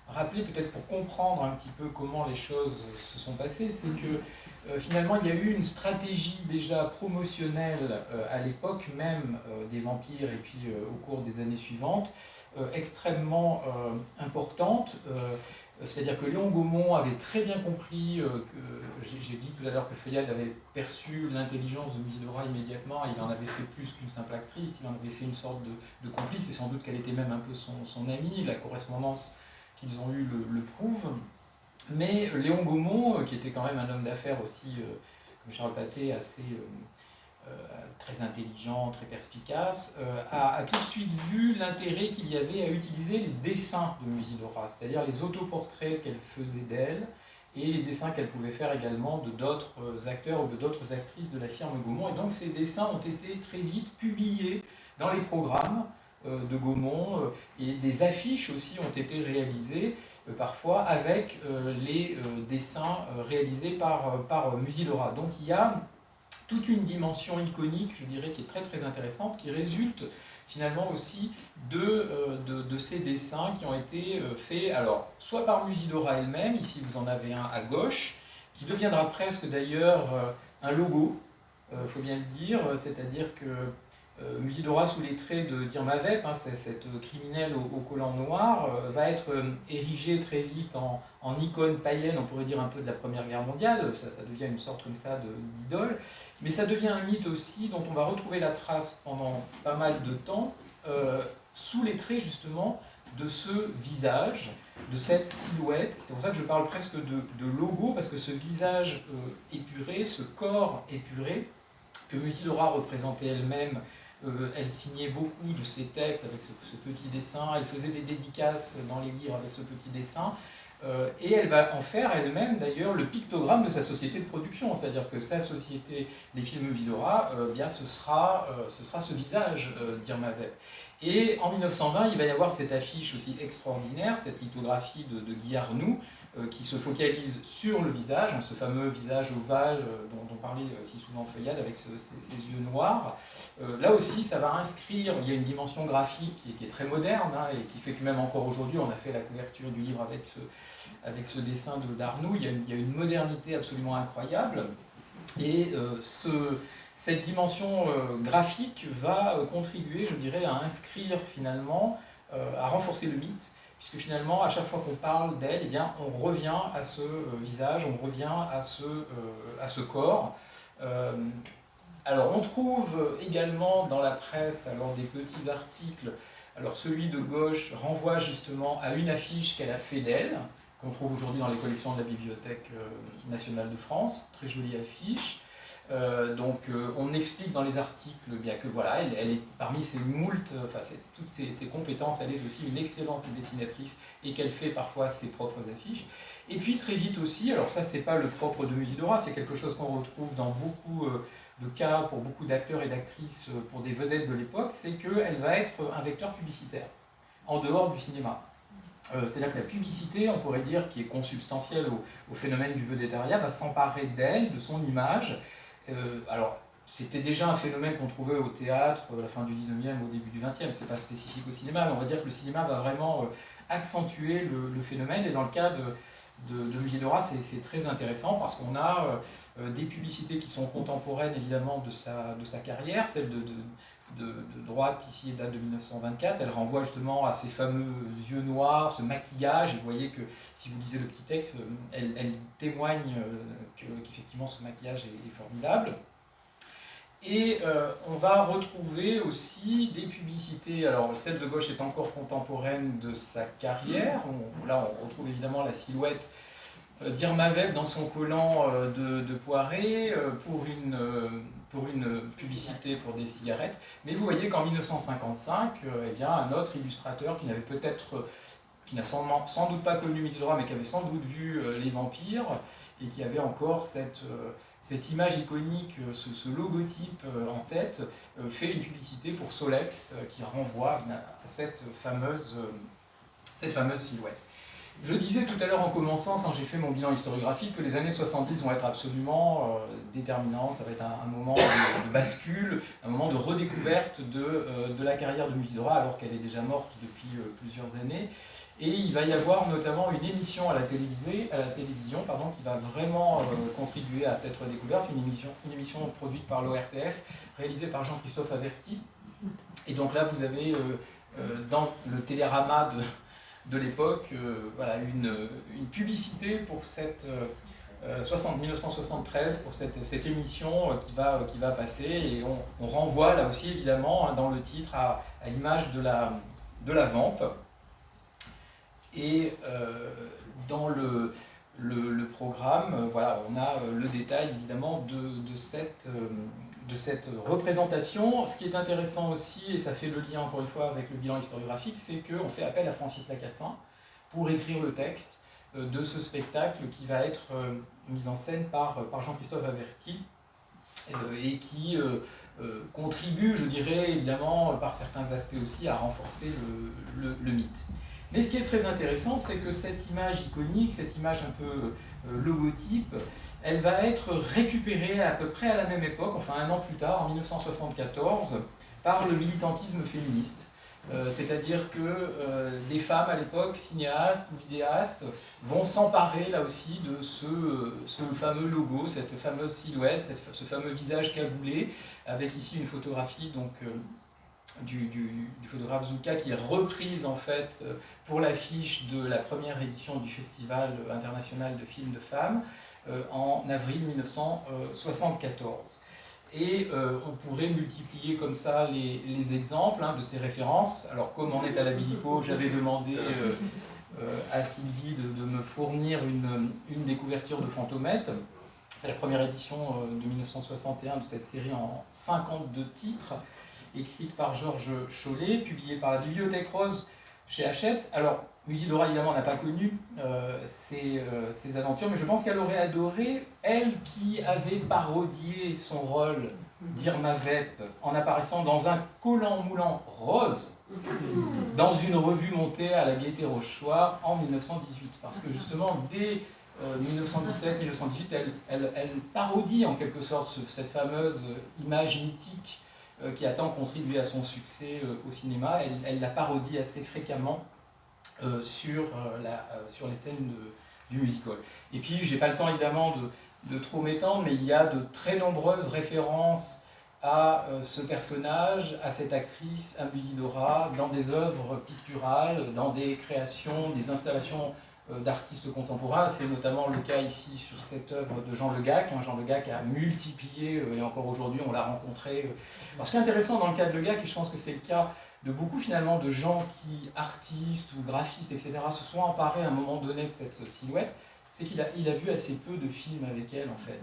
rappeler, peut-être pour comprendre un petit peu comment les choses se sont passées, c'est que finalement il y a eu une stratégie déjà promotionnelle à l'époque même des vampires et puis au cours des années suivantes, extrêmement importante. C'est-à-dire que Léon Gaumont avait très bien compris, j'ai dit tout à l'heure que Feuillade avait perçu l'intelligence de Musidora immédiatement, il en avait fait plus qu'une simple actrice, il en avait fait une sorte de complice, et sans doute qu'elle était même un peu son amie, la correspondance qu'ils ont eue le prouve. Mais Léon Gaumont, qui était quand même un homme d'affaires aussi, comme Charles Pathé, assez très intelligent, très perspicace, a tout de suite vu l'intérêt qu'il y avait à utiliser les dessins de Musidora, c'est-à-dire les autoportraits qu'elle faisait d'elle et les dessins qu'elle pouvait faire également de d'autres acteurs ou de d'autres actrices de la firme Gaumont. Et donc ces dessins ont été très vite publiés dans les programmes de Gaumont, et des affiches aussi ont été réalisées parfois avec les dessins réalisés par Musidora. Donc il y a toute une dimension iconique, je dirais, qui est très très intéressante, qui résulte finalement aussi de ces dessins qui ont été faits, alors, soit par Musidora elle-même, ici vous en avez un à gauche, qui deviendra presque d'ailleurs un logo, faut bien le dire, c'est-à-dire que Musidora sous les traits d'Irmavep, cette criminelle au collant noir, va être érigée très vite en icône païenne, on pourrait dire un peu de la Première Guerre mondiale, ça devient une sorte comme ça d'idole, mais ça devient un mythe aussi dont on va retrouver la trace pendant pas mal de temps, sous les traits justement de ce visage, de cette silhouette. C'est pour ça que je parle presque de logo, parce que ce visage épuré, ce corps épuré, que Musidora représentait elle-même, elle signait beaucoup de ses textes avec ce petit dessin, elle faisait des dédicaces dans les livres avec ce petit dessin, et elle va en faire elle-même d'ailleurs le pictogramme de sa société de production, c'est-à-dire que sa société, les films Musidora, bien ce sera ce visage d'Irmavep. Et en 1920, il va y avoir cette affiche aussi extraordinaire, cette lithographie de Guy Arnoux, qui se focalise sur le visage, ce fameux visage ovale dont parlait si souvent Feuillade avec ses yeux noirs. Là aussi, ça va inscrire, il y a une dimension graphique qui est très moderne, et qui fait que même encore aujourd'hui, on a fait la couverture du livre avec ce dessin d'Arnoux, il y a une modernité absolument incroyable. Et cette dimension graphique va contribuer, je dirais, à inscrire finalement, à renforcer le mythe, puisque finalement, à chaque fois qu'on parle d'elle, eh bien, on revient à ce visage, on revient à ce corps. Alors, on trouve également dans la presse alors, des petits articles. Alors, celui de gauche renvoie justement à une affiche qu'elle a fait d'elle, qu'on trouve aujourd'hui dans les collections de la Bibliothèque nationale de France. Très jolie affiche. On explique dans les articles bien que voilà, elle est parmi ses moult, toutes ses compétences, elle est aussi une excellente dessinatrice et qu'elle fait parfois ses propres affiches. Et puis très vite aussi, alors ça c'est pas le propre de Musidora, c'est quelque chose qu'on retrouve dans beaucoup de cas pour beaucoup d'acteurs et d'actrices, pour des vedettes de l'époque, c'est qu'elle va être un vecteur publicitaire en dehors du cinéma. C'est-à-dire que la publicité, on pourrait dire, qui est consubstantielle au phénomène du vedettariat, va s'emparer d'elle, de son image. Alors, c'était déjà un phénomène qu'on trouvait au théâtre à la fin du 19e, au début du 20e, c'est pas spécifique au cinéma, mais on va dire que le cinéma va vraiment accentuer le phénomène, et dans le cas de Musidora, c'est très intéressant parce qu'on a des publicités qui sont contemporaines évidemment de sa carrière, celle de droite, ici, date de 1924. Elle renvoie justement à ces fameux yeux noirs, ce maquillage. Et vous voyez que si vous lisez le petit texte, elle témoigne qu'effectivement ce maquillage est formidable. Et on va retrouver aussi des publicités. Alors celle de gauche est encore contemporaine de sa carrière. Là on retrouve évidemment la silhouette d'Irma Webb dans son collant de Poiré pour une publicité pour des cigarettes. Mais vous voyez qu'en 1955, eh bien, un autre illustrateur qui n'a sans doute pas connu Musidora, mais qui avait sans doute vu Les Vampires, et qui avait encore cette image iconique, ce logotype en tête, fait une publicité pour Solex qui renvoie à cette fameuse silhouette. Je disais tout à l'heure en commençant, quand j'ai fait mon bilan historiographique, que les années 70 vont être absolument déterminantes. Ça va être un moment de bascule, un moment de redécouverte de la carrière de Musidora, alors qu'elle est déjà morte depuis plusieurs années. Et il va y avoir notamment une émission à la télévision qui va vraiment contribuer à cette redécouverte, une émission produite par l'ORTF, réalisée par Jean-Christophe Averti. Et donc là, vous avez dans le télérama de l'époque voilà, une publicité pour cette 1973, pour cette émission qui va passer. Et on renvoie là aussi évidemment dans le titre à l'image de la vampe. Et dans le programme, voilà, on a le détail évidemment de cette représentation. Ce qui est intéressant aussi, et ça fait le lien encore une fois avec le bilan historiographique, c'est qu'on fait appel à Francis Lacassin pour écrire le texte de ce spectacle qui va être mis en scène par Jean-Christophe Averti et qui contribue, je dirais, évidemment, par certains aspects aussi, à renforcer le mythe. Mais ce qui est très intéressant, c'est que cette image iconique, cette image un peu logotype, elle va être récupérée à peu près à la même époque, enfin un an plus tard, en 1974, par le militantisme féministe. C'est-à-dire que des femmes à l'époque, cinéastes ou vidéastes, vont s'emparer là aussi de ce fameux logo, cette fameuse silhouette, ce fameux visage cagoulé, avec ici une photographie donc, du photographe Zouka qui est reprise en fait pour l'affiche de la première édition du Festival international de films de femmes en avril 1974. Et on pourrait multiplier comme ça les exemples de ces références. Alors comme on est à la Bilipo, j'avais demandé à Sylvie de me fournir une des couvertures de Fantomètre. C'est la première édition de 1961 de cette série en 52 titres, écrite par Georges Chollet, publiée par la Bibliothèque Rose chez Hachette. Alors, Musidora, évidemment, n'a pas connu ces aventures, mais je pense qu'elle aurait adoré, elle qui avait parodié son rôle d'Irma Webb en apparaissant dans un collant moulant rose, dans une revue montée à la Gaîté Rochechouart en 1918. Parce que justement, dès 1917-1918, elle parodie en quelque sorte cette fameuse image mythique qui a tant contribué à son succès au cinéma. Elle la parodie assez fréquemment sur les scènes du musical. Et puis, je n'ai pas le temps évidemment de trop m'étendre, mais il y a de très nombreuses références à ce personnage, à cette actrice, à Musidora, dans des œuvres picturales, dans des créations, des installations d'artistes contemporains. C'est notamment le cas ici sur cette œuvre de Jean Le Gac. Jean Le Gac a multiplié, et encore aujourd'hui on l'a rencontré. Alors ce qui est intéressant dans le cas de Le Gac, et je pense que c'est le cas de beaucoup finalement de gens qui, artistes ou graphistes, etc., se sont emparés à un moment donné de cette silhouette, c'est qu'il a vu assez peu de films avec elle en fait.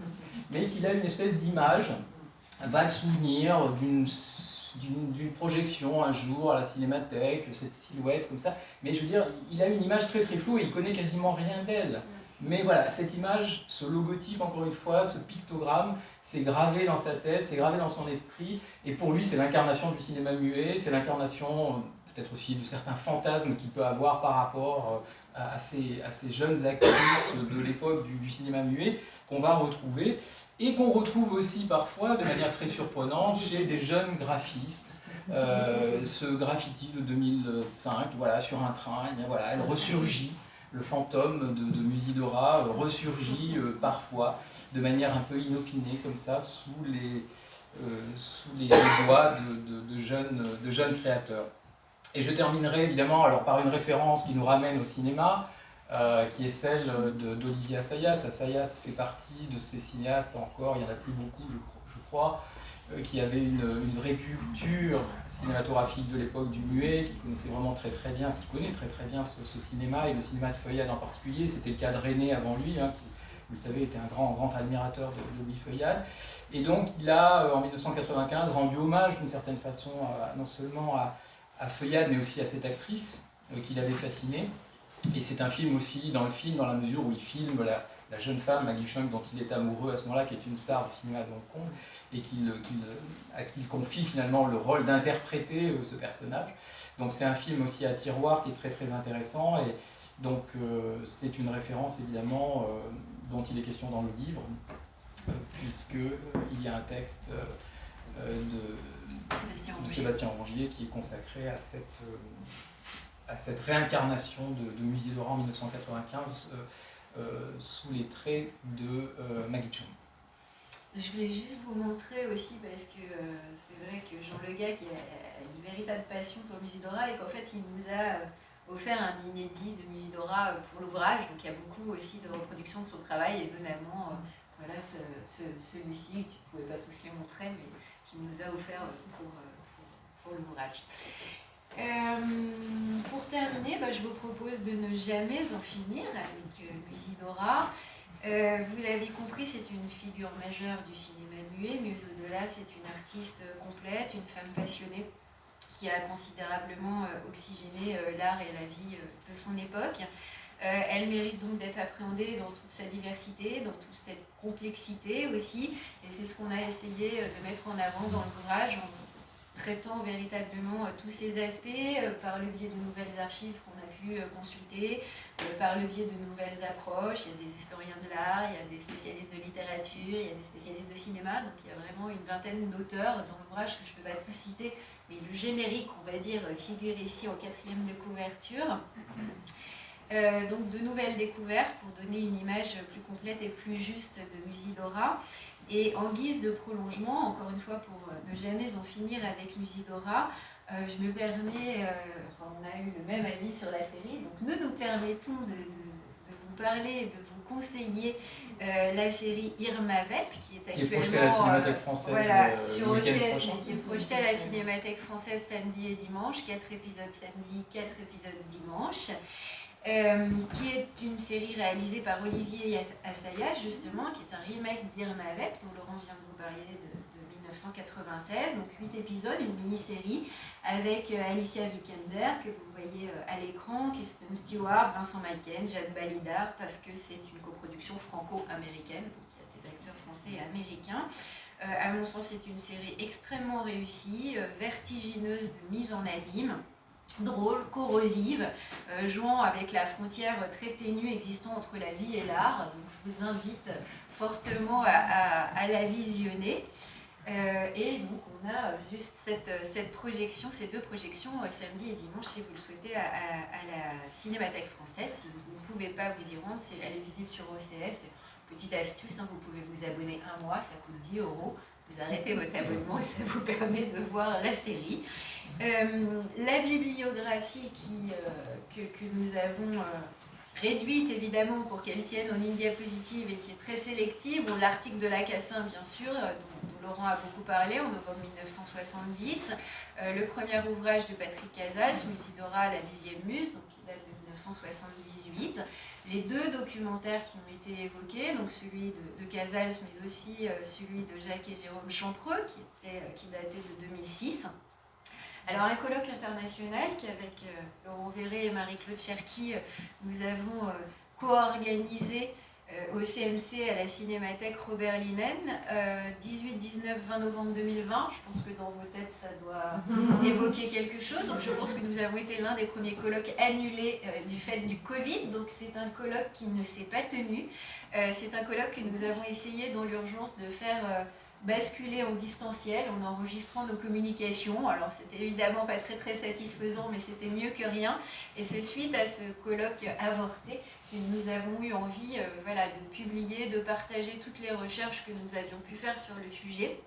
Mais qu'il a une espèce d'image, un vague souvenir d'une projection un jour à la Cinémathèque, cette silhouette comme ça. Mais je veux dire, il a une image très très floue et il connaît quasiment rien d'elle. Mais voilà, cette image, ce logotype encore une fois, ce pictogramme, c'est gravé dans sa tête, c'est gravé dans son esprit. Et pour lui, c'est l'incarnation du cinéma muet, c'est l'incarnation peut-être aussi de certains fantasmes qu'il peut avoir par rapport à ces jeunes actrices de l'époque du cinéma muet qu'on va retrouver. Et qu'on retrouve aussi parfois, de manière très surprenante, chez des jeunes graphistes. Ce graffiti de 2005, voilà, sur un train, et bien voilà, elle ressurgit, le fantôme de Musidora ressurgit parfois, de manière un peu inopinée, comme ça, sous sous les doigts de jeunes créateurs. Et je terminerai évidemment alors, par une référence qui nous ramène au cinéma, qui est celle d'Olivier Assayas. Assayas fait partie de ces cinéastes, encore, il n'y en a plus beaucoup, je crois, qui avaient une vraie culture cinématographique de l'époque du muet, qui connaissait vraiment très bien, qui connaît très bien ce cinéma, et le cinéma de Feuillade en particulier. C'était le cas de René avant lui, hein, qui, vous le savez, était un grand admirateur de Louis Feuillade. Et donc il a, en 1995, rendu hommage d'une certaine façon, non seulement à Feuillade, mais aussi à cette actrice qui l'avait fasciné. Et c'est un film aussi, dans la mesure où il filme la jeune femme, Maggie Cheung, dont il est amoureux à ce moment-là, qui est une star du cinéma de Hong Kong, et à qui il confie finalement le rôle d'interpréter ce personnage. Donc c'est un film aussi à tiroir qui est très intéressant, et donc c'est une référence évidemment dont il est question dans le livre, puisqu'il y a un texte de Sébastien Rongier qui est consacré à cette réincarnation de Musidora en 1995 sous les traits de Maggie Cheung. Je voulais juste vous montrer aussi, parce que c'est vrai que Jean Le Gall a une véritable passion pour Musidora, et qu'en fait il nous a offert un inédit de Musidora pour l'ouvrage. Donc il y a beaucoup aussi de reproductions de son travail, et notamment voilà, celui-ci, qui ne pouvait pas tous les montrer, mais qui nous a offert pour l'ouvrage. Pour terminer, je vous propose de ne jamais en finir avec Musidora. Vous l'avez compris, c'est une figure majeure du cinéma muet, mais au-delà, c'est une artiste complète, une femme passionnée qui a considérablement oxygéné l'art et la vie de son époque. Elle mérite donc d'être appréhendée dans toute sa diversité, dans toute cette complexité aussi, et c'est ce qu'on a essayé de mettre en avant dans l'ouvrage, en traitant véritablement tous ces aspects par le biais de nouvelles archives qu'on a pu consulter, par le biais de nouvelles approches. Il y a des historiens de l'art, il y a des spécialistes de littérature, il y a des spécialistes de cinéma, donc il y a vraiment une vingtaine d'auteurs dans l'ouvrage que je ne peux pas tous citer, mais le générique, on va dire, figure ici en 4e de couverture. Donc de nouvelles découvertes pour donner une image plus complète et plus juste de Musidora. Et en guise de prolongement, encore une fois pour ne jamais en finir avec Musidora, je me permets, on a eu le même avis sur la série, donc nous permettons de vous parler, de vous conseiller la série Irma Vep, qui est actuellement projetée à la Cinémathèque française sur OCS, qui est projetée à la Cinémathèque française samedi et dimanche, 4 épisodes samedi, 4 épisodes dimanche. Qui est une série réalisée par Olivier Assayas, justement, qui est un remake d'Irma Vep, dont Laurent vient de vous parler de 1996, donc 8 épisodes, une mini-série, avec Alicia Vikander, que vous voyez à l'écran, Kristen Stewart, Vincent Mayken, Jade Balidar, parce que c'est une coproduction franco-américaine, donc il y a des acteurs français et américains. À mon sens, c'est une série extrêmement réussie, vertigineuse de mise en abîme, drôle, corrosive, jouant avec la frontière très ténue existant entre la vie et l'art. Donc je vous invite fortement à la visionner. Et donc on a juste cette projection, ces 2 projections samedi et dimanche si vous le souhaitez à la Cinémathèque française. Si vous ne pouvez pas vous y rendre, elle est visible sur OCS. Petite astuce, vous pouvez vous abonner 1 mois, ça coûte 10 €. Vous arrêtez votre abonnement et ça vous permet de voir la série. La bibliographie que nous avons réduite évidemment pour qu'elle tienne en une diapositive et qui est très sélective. Bon, l'article de Lacassin, bien sûr, dont Laurent a beaucoup parlé en novembre 1970. Le premier ouvrage de Patrick Casals, Musidora, la 10e muse, donc qui date de 1978. Les 2 documentaires qui ont été évoqués, donc celui de Casals, mais aussi celui de Jacques et Jérôme Champreux, qui datait de 2006. Alors un colloque international qu'avec Laurent Verret et Marie-Claude Cherki, nous avons co-organisé au CNC à la Cinémathèque Robert Linen, 18, 19, 20 novembre 2020. Je pense que dans vos têtes, ça doit évoquer quelque chose. Donc je pense que nous avons été l'un des premiers colloques annulés du fait du Covid. Donc c'est un colloque qui ne s'est pas tenu. C'est un colloque que nous avons essayé dans l'urgence de faire basculer en distanciel en enregistrant nos communications. Alors c'était évidemment pas très satisfaisant, mais c'était mieux que rien. Et c'est suite à ce colloque avorté que nous avons eu envie de publier, de partager toutes les recherches que nous avions pu faire sur le sujet.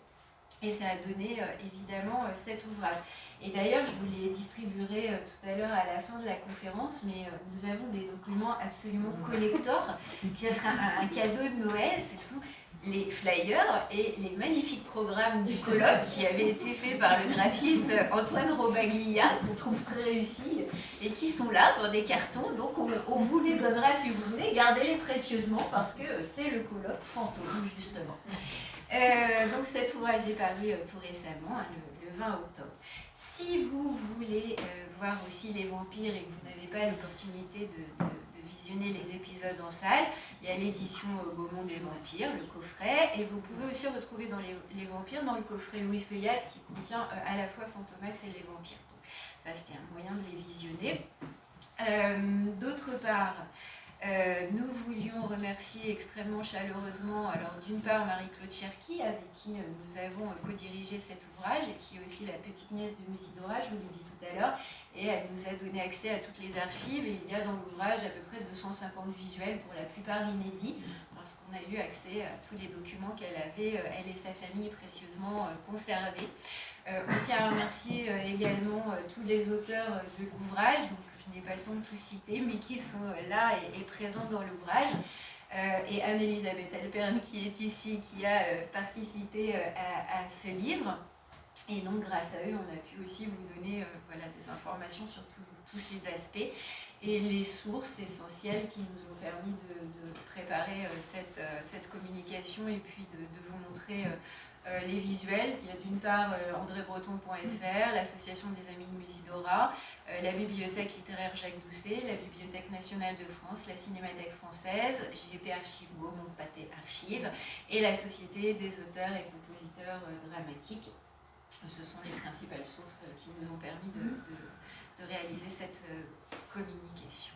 Et ça a donné évidemment cet ouvrage. Et d'ailleurs, je vous les distribuerai tout à l'heure à la fin de la conférence, mais nous avons des documents absolument collector, qui sera un cadeau de Noël. Ce sont les flyers et les magnifiques programmes du colloque qui avaient été faits par le graphiste Antoine Robaglia, qu'on trouve très réussi, et qui sont là dans des cartons. Donc on vous les donnera si vous voulez. Gardez-les précieusement parce que c'est le colloque fantôme, justement. Donc cet ouvrage est paru tout récemment, hein, le 20 octobre. Si vous voulez voir aussi les vampires et que vous n'avez pas l'opportunité de visionner les épisodes en salle, il y a l'édition Gaumont des vampires, le coffret, et vous pouvez aussi retrouver dans les vampires dans le coffret Louis Feuillade qui contient à la fois Fantomas et les vampires. Donc ça, c'était un moyen de les visionner. D'autre part, nous voulions remercier extrêmement chaleureusement, alors d'une part Marie-Claude Cherki, avec qui nous avons co-dirigé cet ouvrage, et qui est aussi la petite nièce de Musidora, je vous l'ai dit tout à l'heure, et elle nous a donné accès à toutes les archives, et il y a dans l'ouvrage à peu près 250 visuels, pour la plupart inédits, parce qu'on a eu accès à tous les documents qu'elle avait, elle et sa famille, précieusement conservés. On tient à remercier également tous les auteurs de l'ouvrage, donc je n'ai pas le temps de tout citer, mais qui sont là et présents dans l'ouvrage. Et Anne-Elisabeth Alperne qui est ici, qui a participé à ce livre. Et donc grâce à eux, on a pu aussi vous donner voilà, des informations sur tous ces aspects et les sources essentielles qui nous ont permis de préparer cette communication et puis de vous montrer les visuels. Il y a d'une part andrébreton.fr, l'association des amis de Musidora, la bibliothèque littéraire Jacques Doucet, la Bibliothèque nationale de France, la Cinémathèque française, JP Archives Gaumont Pathé Archives et la Société des auteurs et compositeurs dramatiques. Ce sont les principales sources qui nous ont permis de réaliser cette communication.